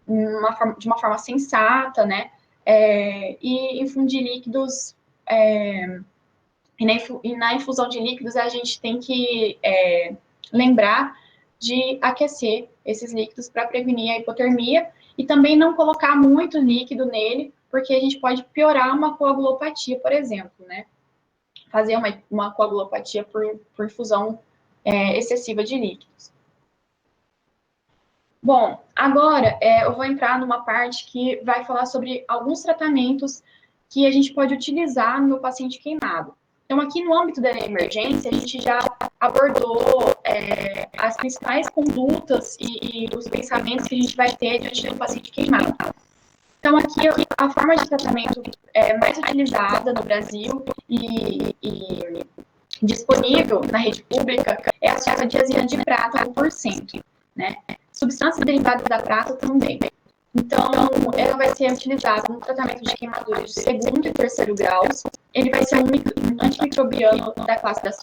de uma forma sensata, né? E infundir líquidos. E na infusão de líquidos, a gente tem que lembrar de aquecer esses líquidos para prevenir a hipotermia e também não colocar muito líquido nele, porque a gente pode piorar uma coagulopatia, por exemplo, né? Fazer uma coagulopatia por infusão excessiva de líquidos. Bom, agora eu vou entrar numa parte que vai falar sobre alguns tratamentos que a gente pode utilizar no paciente queimado. Então, aqui no âmbito da emergência, a gente já abordou as principais condutas e os pensamentos que a gente vai ter diante do paciente queimado. Então, aqui, a forma de tratamento mais utilizada no Brasil e disponível na rede pública é a sulfadiazina de prata 1%, né? Substâncias derivadas da prata também. Então, ela vai ser utilizada no tratamento de queimaduras de segundo e terceiro graus. Ele vai ser um antimicrobiano da classe das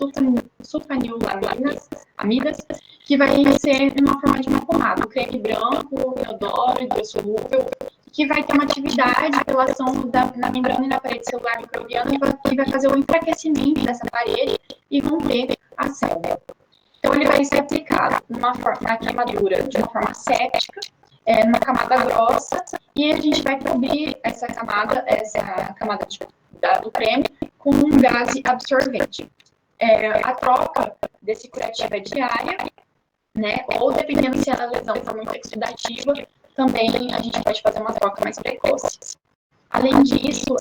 sulfanilamidas, que vai ser uma forma de uma pomada, um creme branco, inodoro, hidrossolúvel, que vai ter uma atividade pela ação na membrana e na parede celular microbiana e vai fazer o enfraquecimento dessa parede e romper a célula. Então, ele vai ser aplicado na queimadura de uma forma séptica, numa camada grossa, e a gente vai cobrir essa camada do creme com um gás absorvente. A troca desse curativo é diária, né? Ou dependendo se a lesão for muito exudativa, também a gente pode fazer uma troca mais precoce. Além disso,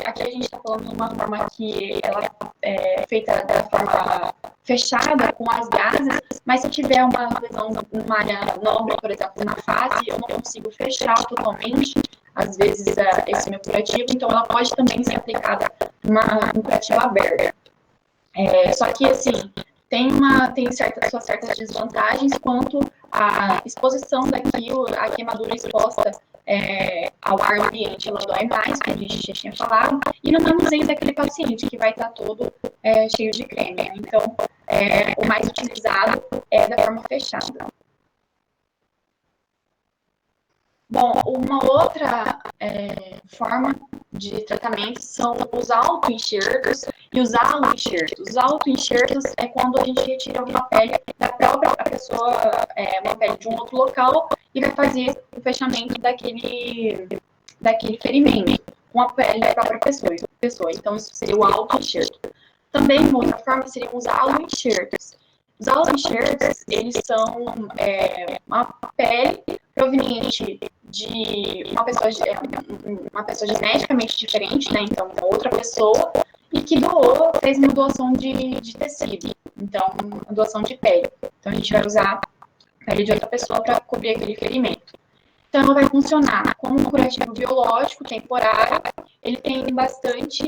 aqui a gente está falando de uma forma que ela é feita da forma fechada, com as gases, mas se eu tiver uma lesão numa área nobre, por exemplo, na face, eu não consigo fechar totalmente, às vezes, esse meu curativo, então ela pode também ser aplicada num curativo aberto. Só que, assim, tem suas certas desvantagens quanto à exposição daquilo, a queimadura exposta ao ar ambiente, ela dói mais, como a gente já tinha falado, e no manuseio daquele paciente, que vai estar todo cheio de creme. Então, o mais utilizado é da forma fechada. Bom, uma outra forma de tratamento são os autoenxertos e os aloenxertos. Os autoenxertos é quando a gente retira uma pele da própria pessoa, uma pele de um outro local, e vai fazer o fechamento daquele ferimento com a pele da própria pessoa. Então, isso seria o autoenxerto. Também, uma outra forma, seriam os aloenxertos. Os aloenxertos, eles são uma pele proveniente de uma pessoa geneticamente diferente, né? Então, uma outra pessoa, e que fez uma doação de tecido. Então, uma doação de pele. Então, a gente vai usar a pele de outra pessoa para cobrir aquele ferimento. Então, ela vai funcionar como um curativo biológico temporário. Ele tem bastante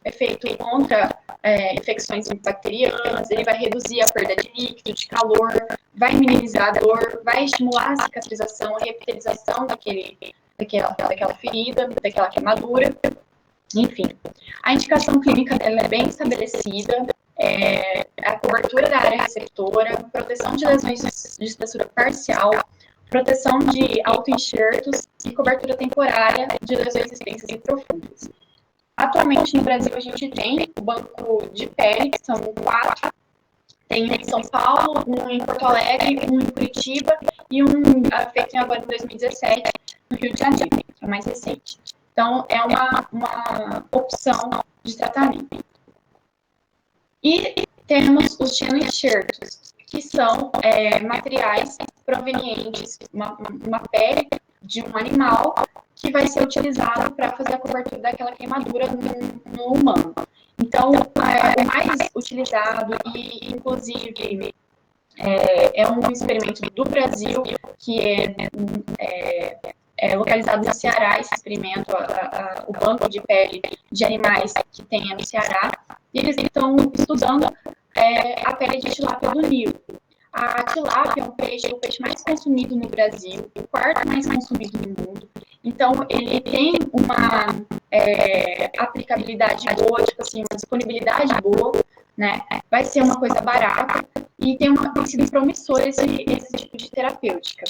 efeito contra infecções bacterianas. Ele vai reduzir a perda de líquido, de calor, vai minimizar a dor, vai estimular a cicatrização, a revitalização daquela ferida, daquela queimadura. Enfim, a indicação clínica dela é bem estabelecida. A cobertura da área receptora, proteção de lesões de espessura parcial, proteção de autoenxertos e cobertura temporária de lesões extensas e profundas. Atualmente, no Brasil, a gente tem o banco de pele, que são 4. Tem um em São Paulo, um em Porto Alegre, um em Curitiba e um feito agora em 2017 no Rio de Janeiro, que é o mais recente. Então, é uma opção de tratamento. E temos os xenoenxertos, que são materiais provenientes, uma pele de um animal que vai ser utilizado para fazer a cobertura daquela queimadura no humano. Então, o mais utilizado e, inclusive, é um experimento do Brasil, que é localizado no Ceará, esse experimento, o banco de pele de animais que tem no Ceará, e eles estão estudando a pele de tilápia do Nilo. A tilápia é o peixe mais consumido no Brasil, o quarto mais consumido no mundo. Então, ele tem uma aplicabilidade boa, tipo assim, uma disponibilidade boa, né? Vai ser uma coisa barata e tem sido promissor esse tipo de terapêutica.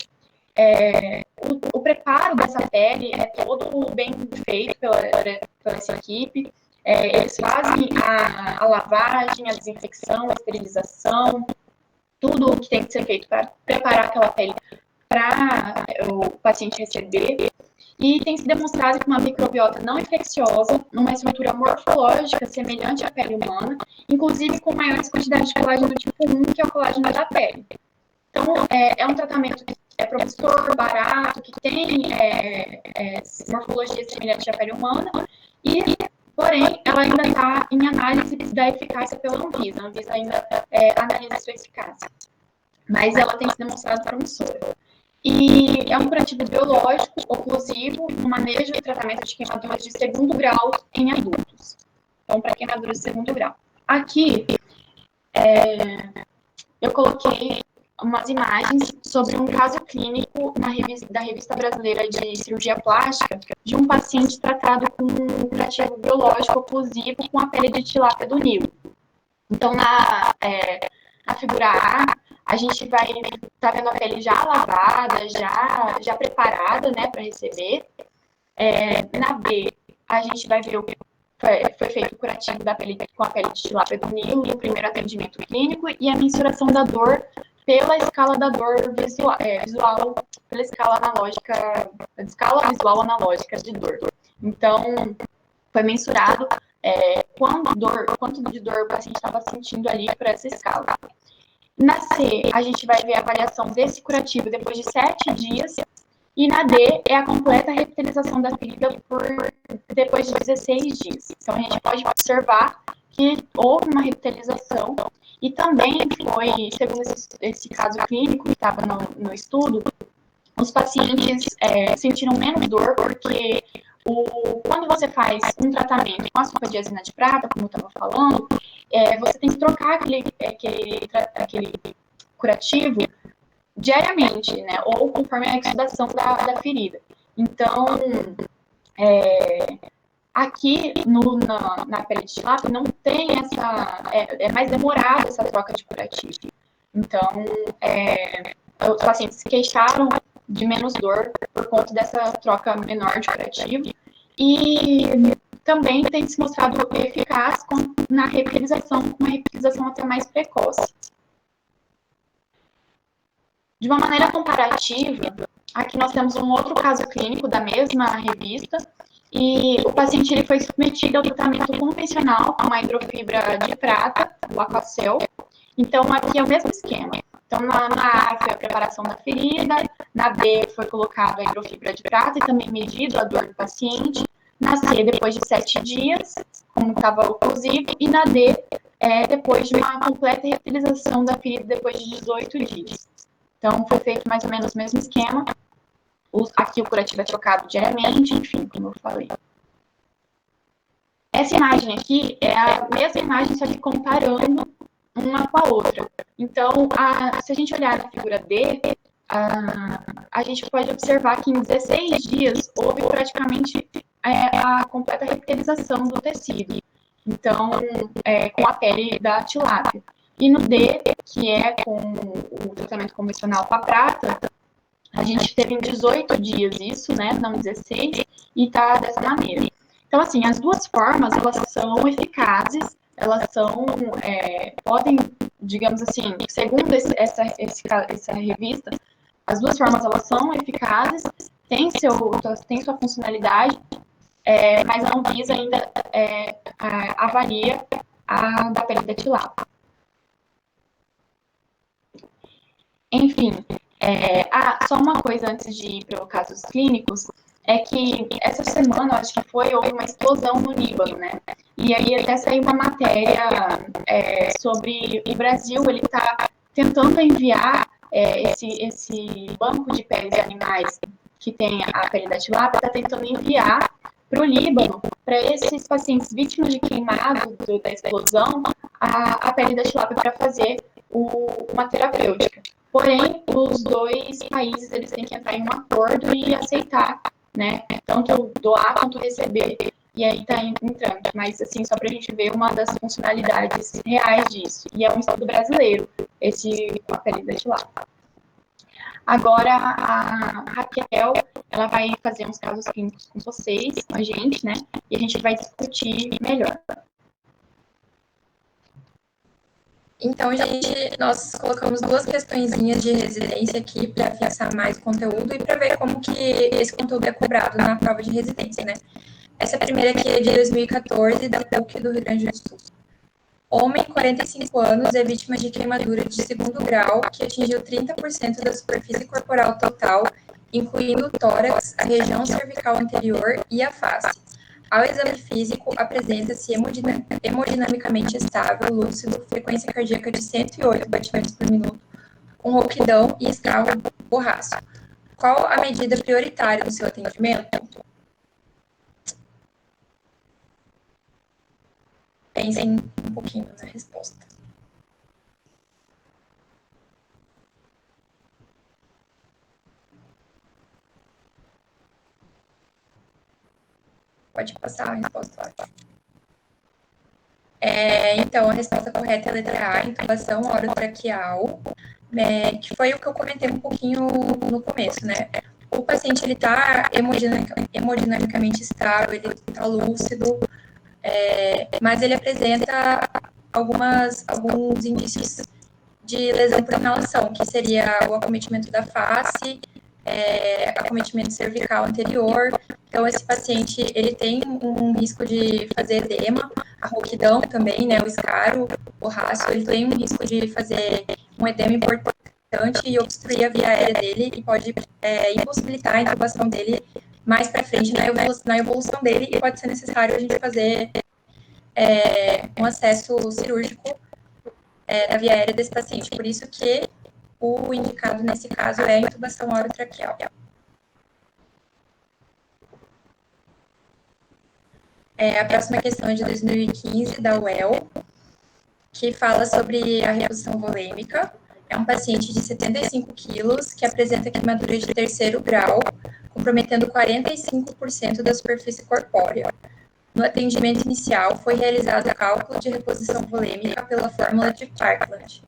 O preparo dessa pele é todo bem feito pela essa equipe. Eles fazem a lavagem, a desinfecção, a esterilização, tudo o que tem que ser feito para preparar aquela pele para o paciente receber. E tem se demonstrado que uma microbiota não infecciosa, numa estrutura morfológica semelhante à pele humana, inclusive com maiores quantidades de colágeno tipo 1, que é o colágeno da pele. Então, é um tratamento que é promissor, barato, que tem morfologia semelhante à pele humana, porém, ela ainda está em análise da eficácia pela Anvisa. A Anvisa ainda analisa sua eficácia. Mas ela tem se demonstrado promissora. E é um curativo biológico, oclusivo, no manejo e tratamento de queimaduras de segundo grau em adultos. Então, para queimaduras de segundo grau. Aqui, eu coloquei umas imagens sobre um caso clínico da Revista Brasileira de Cirurgia Plástica de um paciente tratado com um curativo biológico oclusivo com a pele de tilápia do Nilo. Então, na figura A gente vai estar vendo a pele já lavada, já preparada, né, para receber. Na B, a gente vai ver o que foi feito o curativo da pele com a pele de tilápia do Nilo, o primeiro atendimento clínico e a mensuração da dor pela escala da dor visual, pela escala analógica, escala visual analógica de dor. Então, foi mensurado quanto de dor o paciente estava sentindo ali por essa escala. Na C, a gente vai ver a avaliação desse curativo depois de 7 dias. E na D, é a completa revitalização da ferida depois de 16 dias. Então, a gente pode observar que houve uma revitalização. E também foi, segundo esse caso clínico que estava no estudo, os pacientes sentiram menos dor, porque quando você faz um tratamento com a sulfadiazina de prata, como eu estava falando, você tem que trocar aquele curativo diariamente, né? Ou conforme a exudação da ferida. Então, aqui na pele de tilápia não tem é mais demorado essa troca de curativo. Então, os pacientes se queixaram de menos dor por conta dessa troca menor de curativo. E também tem se mostrado eficaz na revitalização, com uma revitalização até mais precoce. De uma maneira comparativa, aqui nós temos um outro caso clínico da mesma revista, e o paciente ele foi submetido ao tratamento convencional com a hidrofibra de prata, o Aquacel. Então, aqui é o mesmo esquema. Então, na A foi a preparação da ferida, na B foi colocado a hidrofibra de prata e também medido a dor do paciente, na C, depois de 7 dias, como estava oclusivo, e na D, depois de uma completa revitalização da ferida depois de 18 dias. Então, foi feito mais ou menos o mesmo esquema. Aqui o curativo é trocado diariamente, enfim, como eu falei. Essa imagem aqui é a mesma imagem, só que comparando uma com a outra. Então, se a gente olhar na figura D, a gente pode observar que em 16 dias houve praticamente a completa revitalização do tecido. Então, com a pele da tilápia. E no D, que é com o tratamento convencional com a prata, a gente teve em 18 dias isso, né, não 16, e tá dessa maneira. Então, assim, as duas formas, elas são eficazes, elas podem, digamos assim, segundo essa revista, as duas formas, elas são eficazes, têm sua funcionalidade, mas a Anvisa ainda avalia a da pele da tilápia. Enfim, só uma coisa antes de ir para os casos clínicos, é que essa semana, acho que houve uma explosão no Líbano, né? E aí até saiu uma matéria sobre o Brasil, ele está tentando enviar esse banco de peles de animais que tem a pele da tilápia, está tentando enviar para o Líbano, para esses pacientes vítimas de queimado da explosão, a pele da tilápia para fazer uma terapêutica. Porém, os dois países eles têm que entrar em um acordo e aceitar, né? Tanto doar quanto receber. E aí está entrando. Mas, assim, só para a gente ver uma das funcionalidades reais disso. E é um estudo brasileiro, a pele da tilápia. Agora, a Raquel, ela vai fazer uns casos clínicos com vocês, com a gente, né? E a gente vai discutir melhor. Então, gente, nós colocamos duas questõezinhas de residência aqui para fixar mais conteúdo e para ver como que esse conteúdo é cobrado na prova de residência, né? Essa primeira aqui é de 2014, da PUC do Rio Grande do Sul. Homem, 45 anos, é vítima de queimadura de segundo grau que atingiu 30% da superfície corporal total, incluindo o tórax, a região cervical anterior e a face. Ao exame físico, apresenta-se hemodinamicamente estável, lúcido, frequência cardíaca de 108 batimentos por minuto, com rouquidão e escarro borraço. Qual a medida prioritária do seu atendimento? Pensem um pouquinho na resposta. Pode passar a resposta. Então, a resposta correta é a letra A, intubação orotraqueal, que foi o que eu comentei um pouquinho no começo, né? O paciente, ele está hemodinamicamente estável, ele está lúcido, mas ele apresenta alguns indícios de lesão por inalação, que seria o acometimento da face, acometimento cervical anterior. Então, esse paciente, ele tem um risco de fazer edema, a rouquidão também, né, o escaro, o rastro, ele tem um risco de fazer um edema importante e obstruir a via aérea dele e pode impossibilitar a intubação dele mais para frente na evolução dele e pode ser necessário a gente fazer um acesso cirúrgico na via aérea desse paciente. Por isso que o indicado nesse caso é a intubação orotraqueal. A próxima questão é de 2015, da UEL, que fala sobre a reposição volêmica. É um paciente de 75 quilos que apresenta queimadura de terceiro grau, comprometendo 45% da superfície corpórea. No atendimento inicial, foi realizado o cálculo de reposição volêmica pela fórmula de Parkland.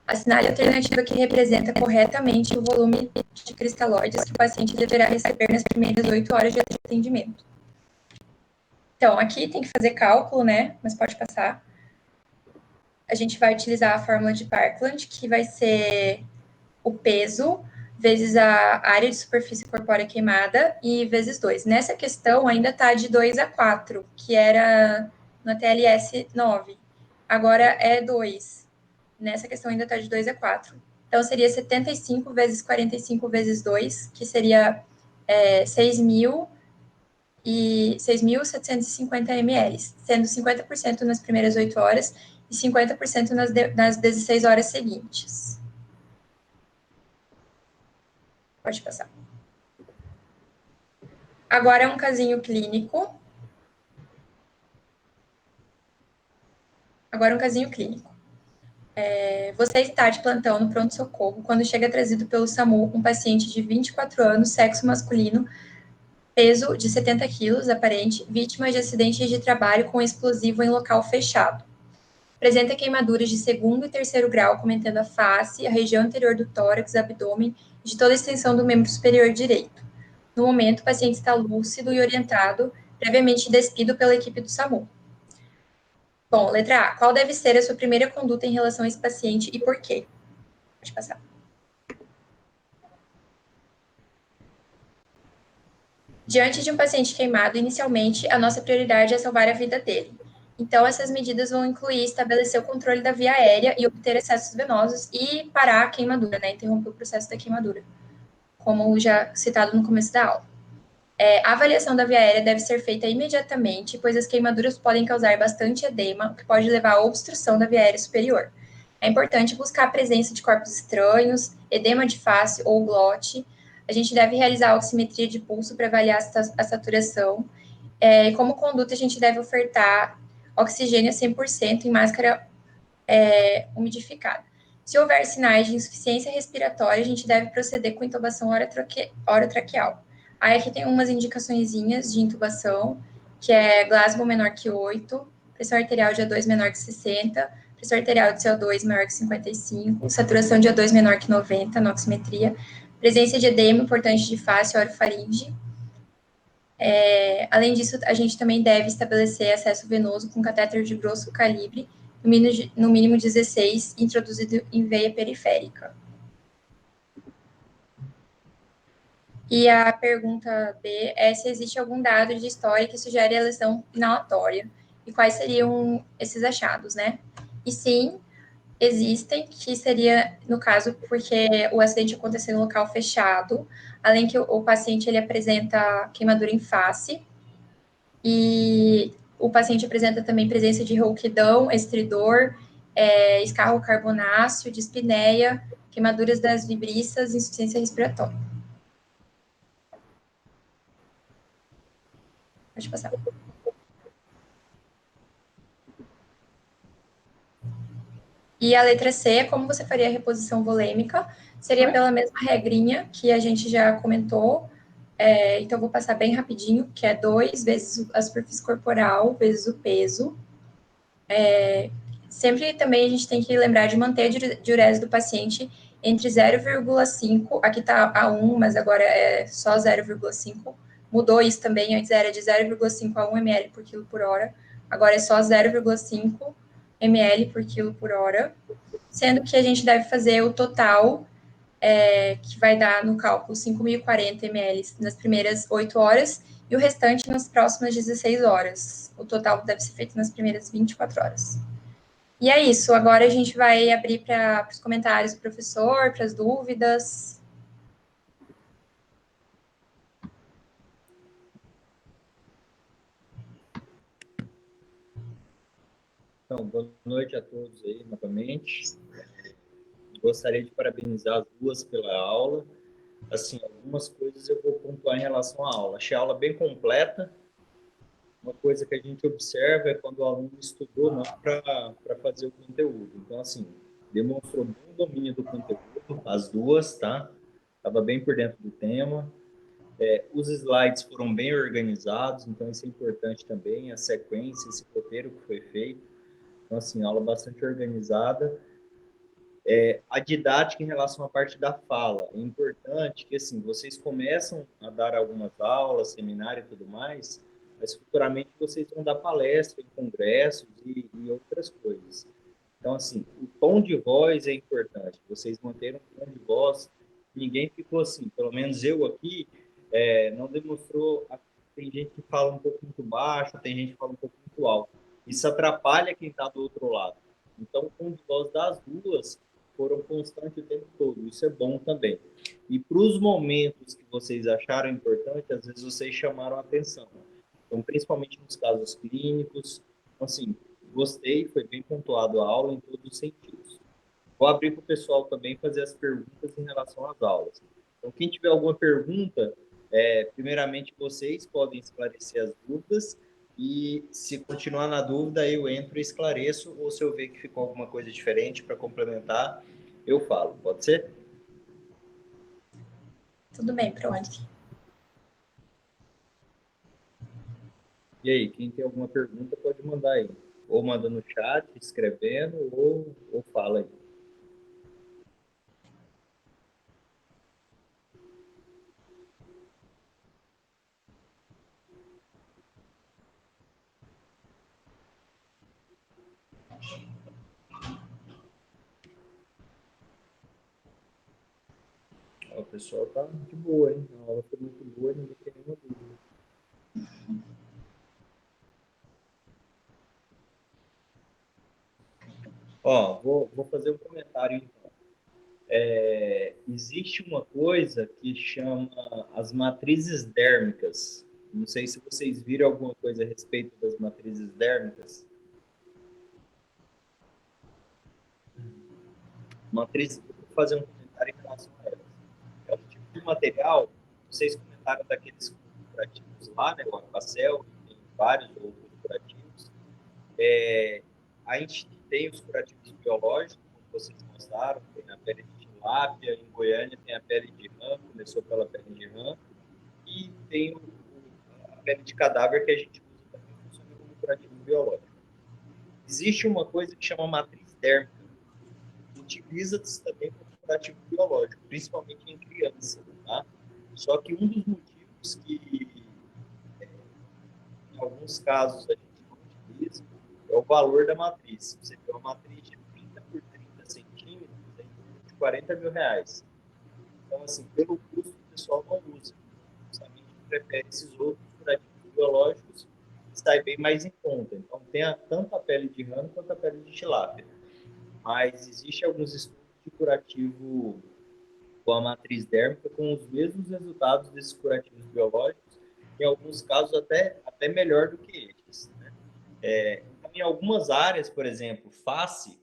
Assinale a alternativa que representa corretamente o volume de cristalóides que o paciente deverá receber nas primeiras 8 horas de atendimento. Então, aqui tem que fazer cálculo, né? Mas pode passar. A gente vai utilizar a fórmula de Parkland, que vai ser o peso vezes a área de superfície corpórea queimada e vezes 2. Nessa questão, ainda está de 2 a 4, que era na TLS 9. Agora é 2. Nessa questão ainda está de 2 a 4. Então, seria 75 vezes 45 vezes 2, que seria 6.750 ml, sendo 50% nas primeiras 8 horas e 50% nas 16 horas seguintes. Pode passar. Agora é um casinho clínico. Você está de plantão no pronto-socorro quando chega trazido pelo SAMU um paciente de 24 anos, sexo masculino, peso de 70 quilos, aparente, vítima de acidente de trabalho com explosivo em local fechado. Apresenta queimaduras de segundo e terceiro grau, cometendo a face, a região anterior do tórax, abdômen e de toda a extensão do membro superior direito. No momento, o paciente está lúcido e orientado, previamente despido pela equipe do SAMU. Bom, letra A. Qual deve ser a sua primeira conduta em relação a esse paciente e por quê? Pode passar. Diante de um paciente queimado, inicialmente, a nossa prioridade é salvar a vida dele. Então, essas medidas vão incluir estabelecer o controle da via aérea e obter excessos venosos e parar a queimadura, né? Interromper o processo da queimadura, como já citado no começo da aula. A avaliação da via aérea deve ser feita imediatamente, pois as queimaduras podem causar bastante edema, o que pode levar à obstrução da via aérea superior. É importante buscar a presença de corpos estranhos, edema de face ou glote. A gente deve realizar a oximetria de pulso para avaliar a saturação. E como conduta, a gente deve ofertar oxigênio a 100% em máscara umidificada. Se houver sinais de insuficiência respiratória, a gente deve proceder com intubação orotraqueal. Aí aqui tem umas indicaçõezinhas de intubação, que é Glasgow menor que 8, pressão arterial de O2 menor que 60, pressão arterial de CO2 maior que 55, saturação de O2 menor que 90 na oximetria, presença de edema importante de face, orofaringe. Além disso, a gente também deve estabelecer acesso venoso com catéter de grosso calibre, no mínimo 16, introduzido em veia periférica. E a pergunta B é se existe algum dado de história que sugere a lesão inalatória e quais seriam esses achados, né? E sim, existem, que seria, no caso, porque o acidente aconteceu em local fechado, além que o paciente ele apresenta queimadura em face, e o paciente apresenta também presença de rouquidão, estridor, escarro carbonáceo, dispneia, queimaduras das vibriças, insuficiência respiratória. Pode passar. E a letra C, como você faria a reposição volêmica? Seria pela mesma regrinha que a gente já comentou. Então, eu vou passar bem rapidinho, que é 2 vezes a superfície corporal, vezes o peso. Sempre também a gente tem que lembrar de manter a diurese do paciente entre 0,5, aqui está a 1, mas agora é só 0,5. Mudou isso também, antes era de 0,5 a 1 ml por quilo por hora, agora é só 0,5 ml por quilo por hora, sendo que a gente deve fazer o total, que vai dar no cálculo 5.040 ml nas primeiras 8 horas e o restante nas próximas 16 horas. O total deve ser feito nas primeiras 24 horas. E é isso, agora a gente vai abrir para os comentários do professor, para as dúvidas. Então, boa noite a todos aí novamente. Gostaria de parabenizar as duas pela aula. Assim, algumas coisas eu vou pontuar em relação à aula. Achei a aula bem completa. Uma coisa que a gente observa é quando o aluno estudou não para fazer o conteúdo. Então, assim, demonstrou bom domínio do conteúdo, as duas, tá? Estava bem por dentro do tema. Os slides foram bem organizados, então isso é importante também, a sequência, esse roteiro que foi feito. Então, assim, aula bastante organizada. A didática em relação à parte da fala. É importante que, assim, vocês começam a dar algumas aulas, seminário e tudo mais, mas futuramente vocês vão dar palestra em congressos e outras coisas. Então, assim, o tom de voz é importante. Vocês manteram um tom de voz. Ninguém ficou assim, pelo menos eu aqui, não demonstrou. Tem gente que fala um pouco muito baixo, tem gente que fala um pouco muito alto. Isso atrapalha quem está do outro lado. Então, o tom de voz das duas foram constantes o tempo todo. Isso é bom também. E para os momentos que vocês acharam importante, às vezes vocês chamaram a atenção. Então, principalmente nos casos clínicos. Então, assim, gostei, foi bem pontuado a aula em todos os sentidos. Vou abrir para o pessoal também fazer as perguntas em relação às aulas. Então, quem tiver alguma pergunta, primeiramente vocês podem esclarecer as dúvidas e se continuar na dúvida, eu entro e esclareço, ou se eu ver que ficou alguma coisa diferente para complementar, eu falo. Pode ser? Tudo bem, pronto. E aí, quem tem alguma pergunta pode mandar aí. Ou manda no chat, escrevendo, ou fala aí. Ó, o pessoal tá de boa, hein? A aula foi muito boa, ninguém tem nenhuma dúvida. Ó, vou fazer um comentário então. Existe uma coisa que chama as matrizes dérmicas. Não sei se vocês viram alguma coisa a respeito das matrizes dérmicas. Matriz, vou fazer um comentário em relação a elas. É um tipo de material, vocês comentaram daqueles curativos lá, né, o Aquacel, tem vários outros curativos. A gente tem os curativos biológicos, como vocês mostraram, tem a pele de tilápia, em Goiânia tem a pele de rã, começou pela pele de rã, e tem a pele de cadáver que a gente usa também, funciona como curativo biológico. Existe uma coisa que chama matriz térmica, utiliza-se também como curativo biológico, principalmente em criança, tá? Só que um dos motivos que, em alguns casos, a gente não utiliza é o valor da matriz. Você tem uma matriz de 30 por 30 centímetros, é em torno de R$ 40 mil. Então, assim, pelo custo, o pessoal não usa. Justamente prefere esses outros curativos biológicos que saem bem mais em conta. Então, tem tanto a pele de rã quanto a pele de tilápia. Mas existe alguns estudos de curativo com a matriz dérmica com os mesmos resultados desses curativos biológicos, em alguns casos até melhor do que estes. Né? Então, em algumas áreas, por exemplo, face,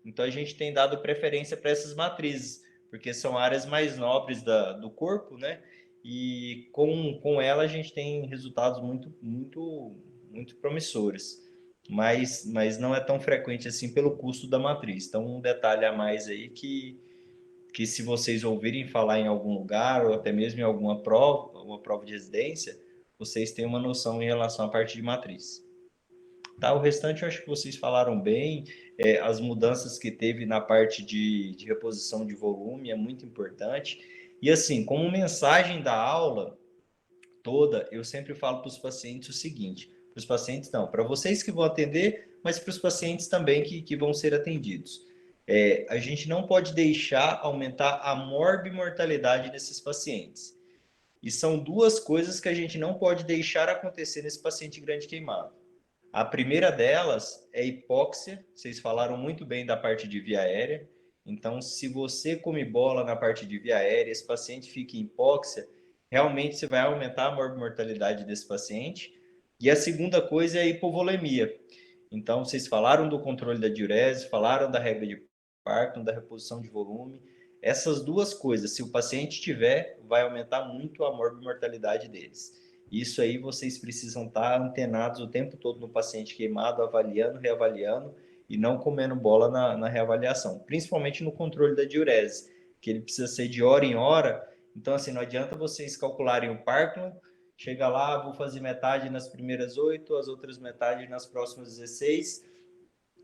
então a gente tem dado preferência para essas matrizes, porque são áreas mais nobres do corpo, né? E com ela a gente tem resultados muito promissores. Mas não é tão frequente assim pelo custo da matriz. Então, um detalhe a mais aí que se vocês ouvirem falar em algum lugar ou até mesmo em alguma prova, uma prova de residência, vocês têm uma noção em relação à parte de matriz. Tá, o restante eu acho que vocês falaram bem, as mudanças que teve na parte de reposição de volume é muito importante. E assim, como mensagem da aula toda, eu sempre falo para os pacientes o seguinte, para os pacientes não, para vocês que vão atender, mas para os pacientes também que vão ser atendidos. A gente não pode deixar aumentar a morbimortalidade desses pacientes. E são duas coisas que a gente não pode deixar acontecer nesse paciente grande queimado. A primeira delas é hipóxia. Vocês falaram muito bem da parte de via aérea. Então, se você come bola na parte de via aérea, esse paciente fica em hipóxia, realmente você vai aumentar a mortalidade desse paciente. E a segunda coisa é a hipovolemia. Então, vocês falaram do controle da diurese, falaram da regra de Parkinson, da reposição de volume. Essas duas coisas, se o paciente tiver, vai aumentar muito a mortalidade deles. Isso aí vocês precisam estar antenados o tempo todo no paciente queimado, avaliando, reavaliando e não comendo bola na reavaliação, principalmente no controle da diurese, que ele precisa ser de hora em hora. Então, assim, não adianta vocês calcularem o Parkinson, chega lá, vou fazer metade nas primeiras 8, as outras metade nas próximas 16,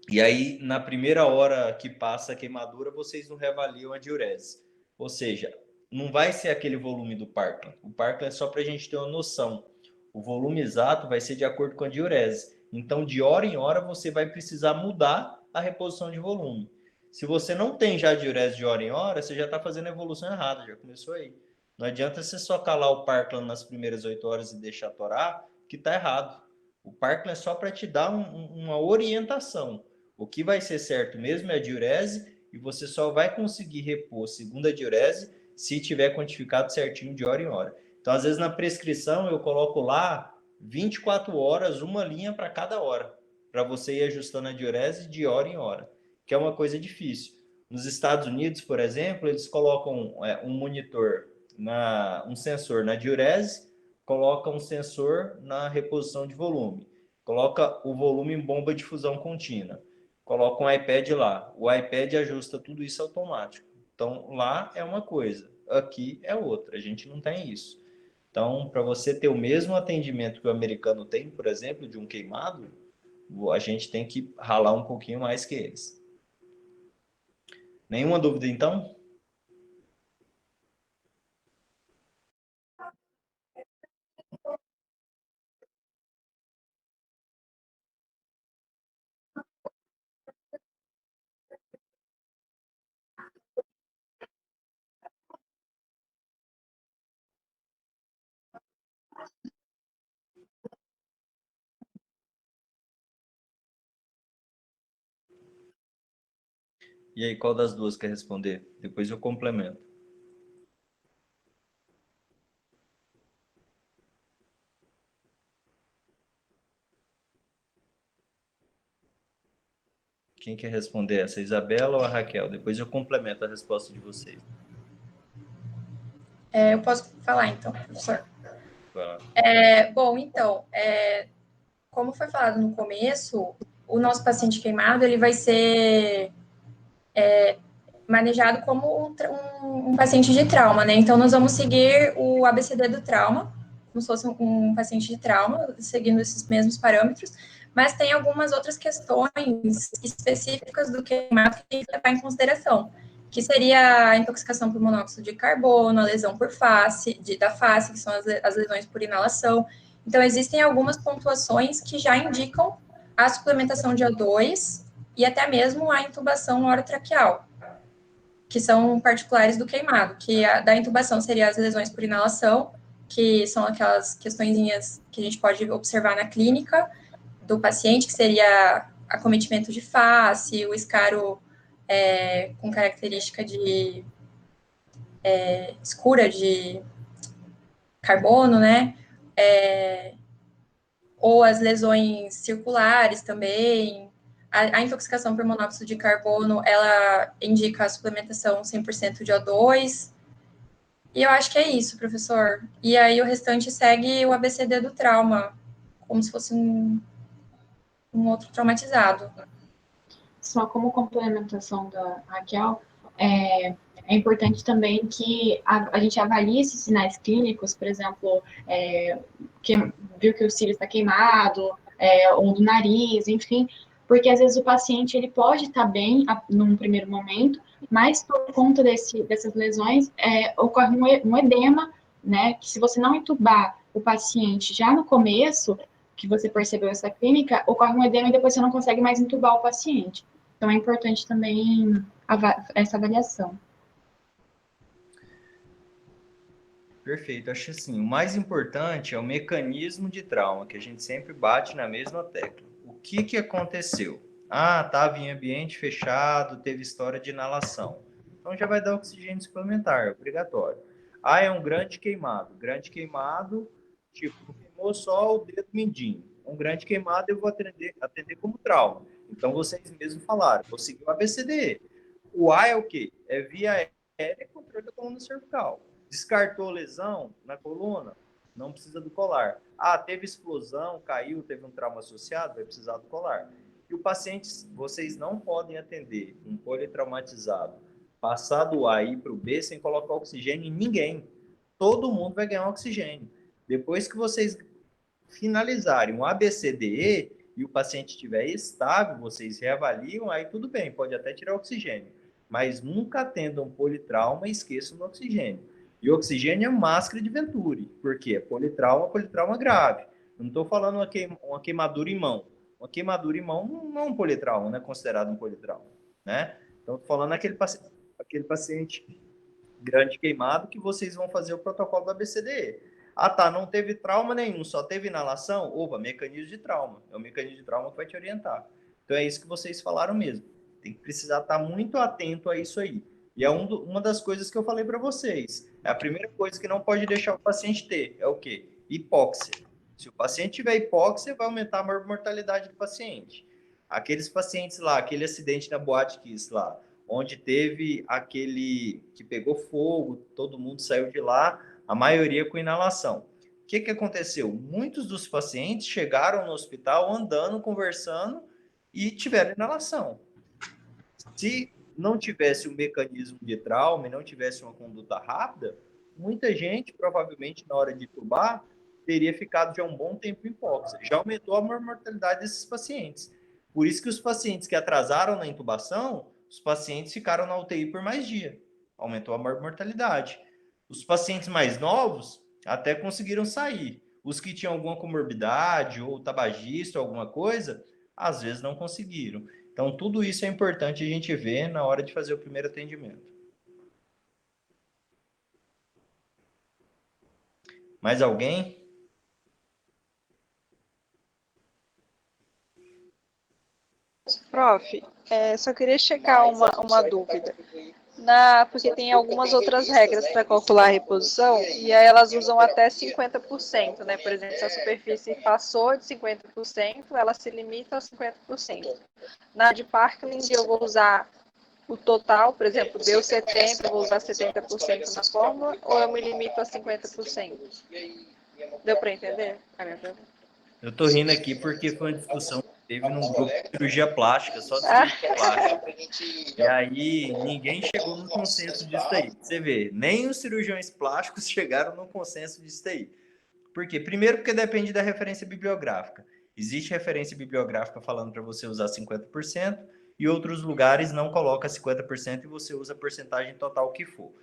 e aí na primeira hora que passa a queimadura, vocês não reavaliam a diurese. Ou seja, não vai ser aquele volume do Parkland. O Parkland é só para a gente ter uma noção. O volume exato vai ser de acordo com a diurese. Então, de hora em hora, você vai precisar mudar a reposição de volume. Se você não tem já diurese de hora em hora, você já está fazendo a evolução errada, já começou aí. Não adianta você só calar o Parkland nas primeiras 8 horas e deixar torar, que está errado. O Parkland é só para te dar uma orientação. O que vai ser certo mesmo é a diurese, e você só vai conseguir repor segundo a diurese se tiver quantificado certinho de hora em hora. Então, às vezes, na prescrição, eu coloco lá 24 horas, uma linha para cada hora, para você ir ajustando a diurese de hora em hora, que é uma coisa difícil. Nos Estados Unidos, por exemplo, eles colocam um monitor, um sensor na diurese, coloca um sensor na reposição de volume, coloca o volume em bomba de fusão contínua, coloca um iPad lá. O iPad ajusta tudo isso automático. Então, lá é uma coisa, aqui é outra. A gente não tem isso. Então, para você ter o mesmo atendimento que o americano tem, por exemplo, de um queimado, a gente tem que ralar um pouquinho mais que eles. Nenhuma dúvida, então? E aí, qual das duas quer responder? Depois eu complemento. Quem quer responder essa, a Isabela ou a Raquel? Depois eu complemento a resposta de vocês. Eu posso falar, então, professor. Claro. Bom, então, como foi falado no começo, o nosso paciente queimado, ele vai ser manejado como um paciente de trauma, né? Então, nós vamos seguir o ABCD do trauma, como se fosse um paciente de trauma, seguindo esses mesmos parâmetros, mas tem algumas outras questões específicas do queimado que tem que levar em consideração, que seria a intoxicação por monóxido de carbono, a lesão por da face, que são as lesões por inalação. Então, existem algumas pontuações que já indicam a suplementação de O2 e até mesmo a intubação orotraqueal, que são particulares do queimado, que da intubação seria as lesões por inalação, que são aquelas questõezinhas que a gente pode observar na clínica do paciente, que seria acometimento de face, o escaro com característica de escura de carbono, né? Ou as lesões circulares também. A intoxicação por monóxido de carbono, ela indica a suplementação 100% de O2. E eu acho que é isso, professor. E aí o restante segue o ABCD do trauma, como se fosse um outro traumatizado. Só como complementação da Raquel, é importante também que a gente avalie esses sinais clínicos, por exemplo, que viu que o cílio está queimado, ou do nariz, enfim, porque às vezes o paciente ele pode estar bem num primeiro momento, mas por conta dessas lesões ocorre um edema, né? Que se você não entubar o paciente já no começo, que você percebeu essa clínica, ocorre um edema e depois você não consegue mais entubar o paciente. Então, é importante também essa avaliação. Perfeito. Acho assim, o mais importante é o mecanismo de trauma, que a gente sempre bate na mesma tecla. O que que aconteceu? Ah, estava em ambiente fechado, teve história de inalação. Então já vai dar oxigênio suplementar, é obrigatório. Ah, é um grande queimado. Grande queimado, tipo, queimou só o dedo mindinho. Um grande queimado eu vou atender como trauma. Então vocês mesmos falaram, vou seguir o ABCDE. O A é o quê? É via aérea e controle da coluna cervical. Descartou lesão na coluna, não precisa do colar. Ah, teve explosão, caiu, teve um trauma associado, vai precisar do colar. E o paciente, vocês não podem atender um politraumatizado, passar do A e ir para o B sem colocar oxigênio em ninguém. Todo mundo vai ganhar oxigênio. Depois que vocês finalizarem um ABCDE e o paciente estiver estável, vocês reavaliam, aí tudo bem, pode até tirar oxigênio. Mas nunca atendam politrauma e esqueçam do oxigênio. E o oxigênio é máscara de Venturi. Por quê? Politrauma grave. Eu não estou falando uma queimadura em mão. Uma queimadura em mão não é um politrauma, não é considerado um politrauma. Né? Então, estou falando aquele paciente grande queimado que vocês vão fazer o protocolo da BCDE. Ah, tá, não teve trauma nenhum, só teve inalação? Opa, mecanismo de trauma. É o mecanismo de trauma que vai te orientar. Então é isso que vocês falaram mesmo. Tem que precisar estar muito atento a isso aí. E é uma das coisas que eu falei para vocês. É a primeira coisa que não pode deixar o paciente ter. É o quê? Hipóxia. Se o paciente tiver hipóxia, vai aumentar a mortalidade do paciente. Aqueles pacientes lá, aquele acidente na Boate Kiss lá, onde teve aquele que pegou fogo, todo mundo saiu de lá, a maioria com inalação. O que, que aconteceu? Muitos dos pacientes chegaram no hospital andando, conversando e tiveram inalação. Se não tivesse um mecanismo de trauma e não tivesse uma conduta rápida, muita gente, provavelmente, na hora de tubar, teria ficado já um bom tempo em hipóxia. Já aumentou a mortalidade desses pacientes. Por isso que os pacientes que atrasaram na intubação, os pacientes ficaram na UTI por mais dia. Aumentou a mortalidade. Os pacientes mais novos até conseguiram sair. Os que tinham alguma comorbidade ou tabagista ou alguma coisa, às vezes não conseguiram. Então, tudo isso é importante a gente ver na hora de fazer o primeiro atendimento. Mais alguém? Prof, só queria checar uma dúvida. Porque tem algumas outras regras para calcular a reposição, e aí elas usam até 50%, né? Por exemplo, se a superfície passou de 50%, ela se limita a 50%. Na de Parkland, eu vou usar o total, por exemplo, deu 70%, eu vou usar 70% na fórmula, ou eu me limito a 50%? Deu para entender? Eu tô rindo aqui porque foi uma discussão que teve num grupo de cirurgia plástica, só de cirurgia plástica. E aí ninguém chegou no consenso disso aí. Você vê, nem os cirurgiões plásticos chegaram no consenso disso aí. Por quê? Primeiro porque depende da referência bibliográfica. Existe referência bibliográfica falando para você usar 50% e outros lugares não coloca 50% e você usa a porcentagem total que for.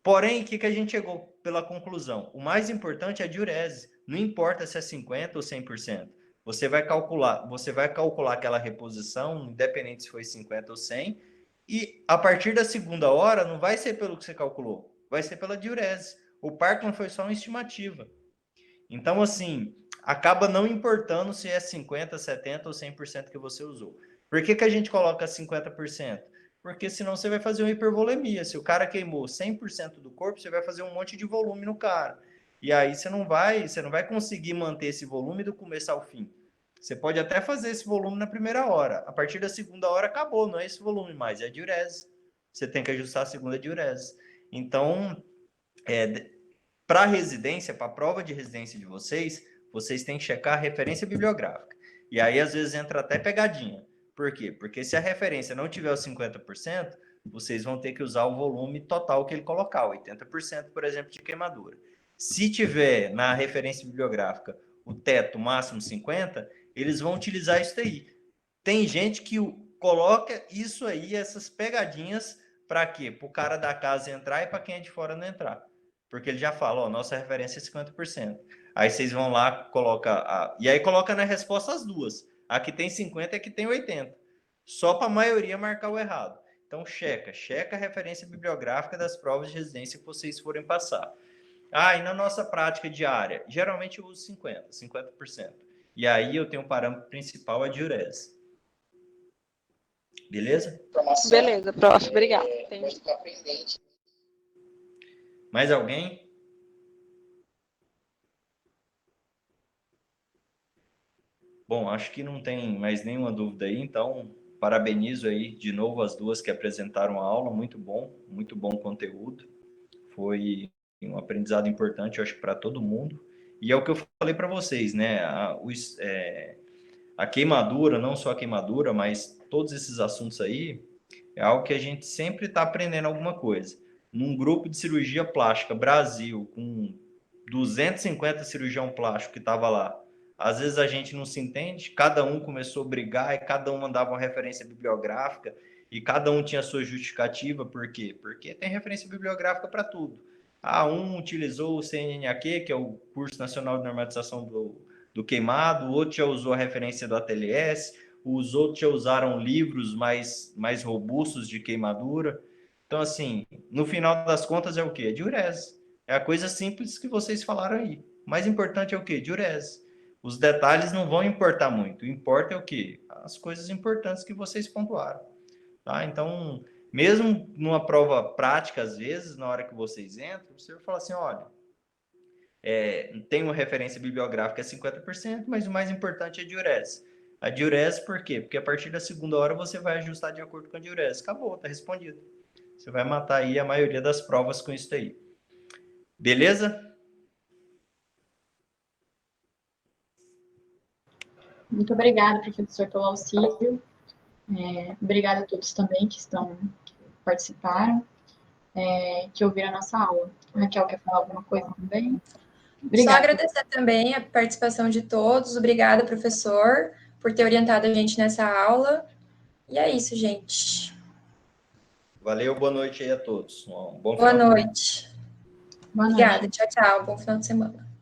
Porém, o que a gente chegou pela conclusão? O mais importante é a diurese. Não importa se é 50% ou 100%. Você vai calcular aquela reposição, independente se foi 50 ou 100, e a partir da segunda hora não vai ser pelo que você calculou, vai ser pela diurese. O Parkland foi só uma estimativa. Então, assim, acaba não importando se é 50%, 70% ou 100% que você usou. Por que a gente coloca 50%? Porque senão você vai fazer uma hipervolemia. Se o cara queimou 100% do corpo, você vai fazer um monte de volume no cara. E aí você não vai conseguir manter esse volume do começo ao fim. Você pode até fazer esse volume na primeira hora. A partir da segunda hora acabou, não é esse volume mais, é a diurese. Você tem que ajustar a segunda diurese. Então, para a residência, para a prova de residência de vocês têm que checar a referência bibliográfica. E aí, às vezes, entra até pegadinha. Por quê? Porque se a referência não tiver os 50%, vocês vão ter que usar o volume total que ele colocar, 80%, por exemplo, de queimadura. Se tiver na referência bibliográfica o teto máximo 50%, eles vão utilizar isso daí. Tem gente que coloca isso aí, essas pegadinhas, para quê? Para o cara da casa entrar e para quem é de fora não entrar. Porque ele já fala, ó, nossa referência é 50%. Aí vocês vão lá, e aí coloca na resposta as duas. A que tem 50 e a que tem 80. Só para a maioria marcar o errado. Então checa a referência bibliográfica das provas de residência que vocês forem passar. E na nossa prática diária, geralmente eu uso 50%. E aí eu tenho um parâmetro principal, a diurese. Beleza? Beleza, prof. Obrigada. Entendi. Mais alguém? Bom, acho que não tem mais nenhuma dúvida aí, então parabenizo aí de novo as duas que apresentaram a aula, muito bom conteúdo. Foi um aprendizado importante, eu acho, para todo mundo. E é o que eu falei para vocês, né? A queimadura, não só a queimadura, mas todos esses assuntos aí, é algo que a gente sempre está aprendendo alguma coisa. Num grupo de cirurgia plástica Brasil, com 250 cirurgião plástico que estava lá, às vezes a gente não se entende, cada um começou a brigar e cada um mandava uma referência bibliográfica e cada um tinha a sua justificativa. Por quê? Porque tem referência bibliográfica para tudo. Um utilizou o CNNAQ, que é o Curso Nacional de Normatização do Queimado, o outro já usou a referência do ATLS, os outros já usaram livros mais robustos de queimadura. Então, assim, no final das contas é o quê? É diurese. É a coisa simples que vocês falaram aí. O mais importante é o quê? Diurese. Os detalhes não vão importar muito. O importa é o quê? As coisas importantes que vocês pontuaram. Tá? Então, mesmo numa prova prática, às vezes, na hora que vocês entram, você vai falar assim, olha, tem uma referência bibliográfica a 50%, mas o mais importante é a diurese. A diurese por quê? Porque a partir da segunda hora você vai ajustar de acordo com a diurese. Acabou, tá respondido. Você vai matar aí a maioria das provas com isso aí. Beleza? Muito obrigada, professor, pelo auxílio. Obrigada a todos também que participaram, que ouviram a nossa aula. A Raquel quer falar alguma coisa também? Obrigada. Só agradecer também a participação de todos. Obrigada, professor, por ter orientado a gente nessa aula. E é isso, gente. Valeu, boa noite aí a todos. Boa noite. Boa Obrigada, noite. tchau, tchau. Bom final de semana.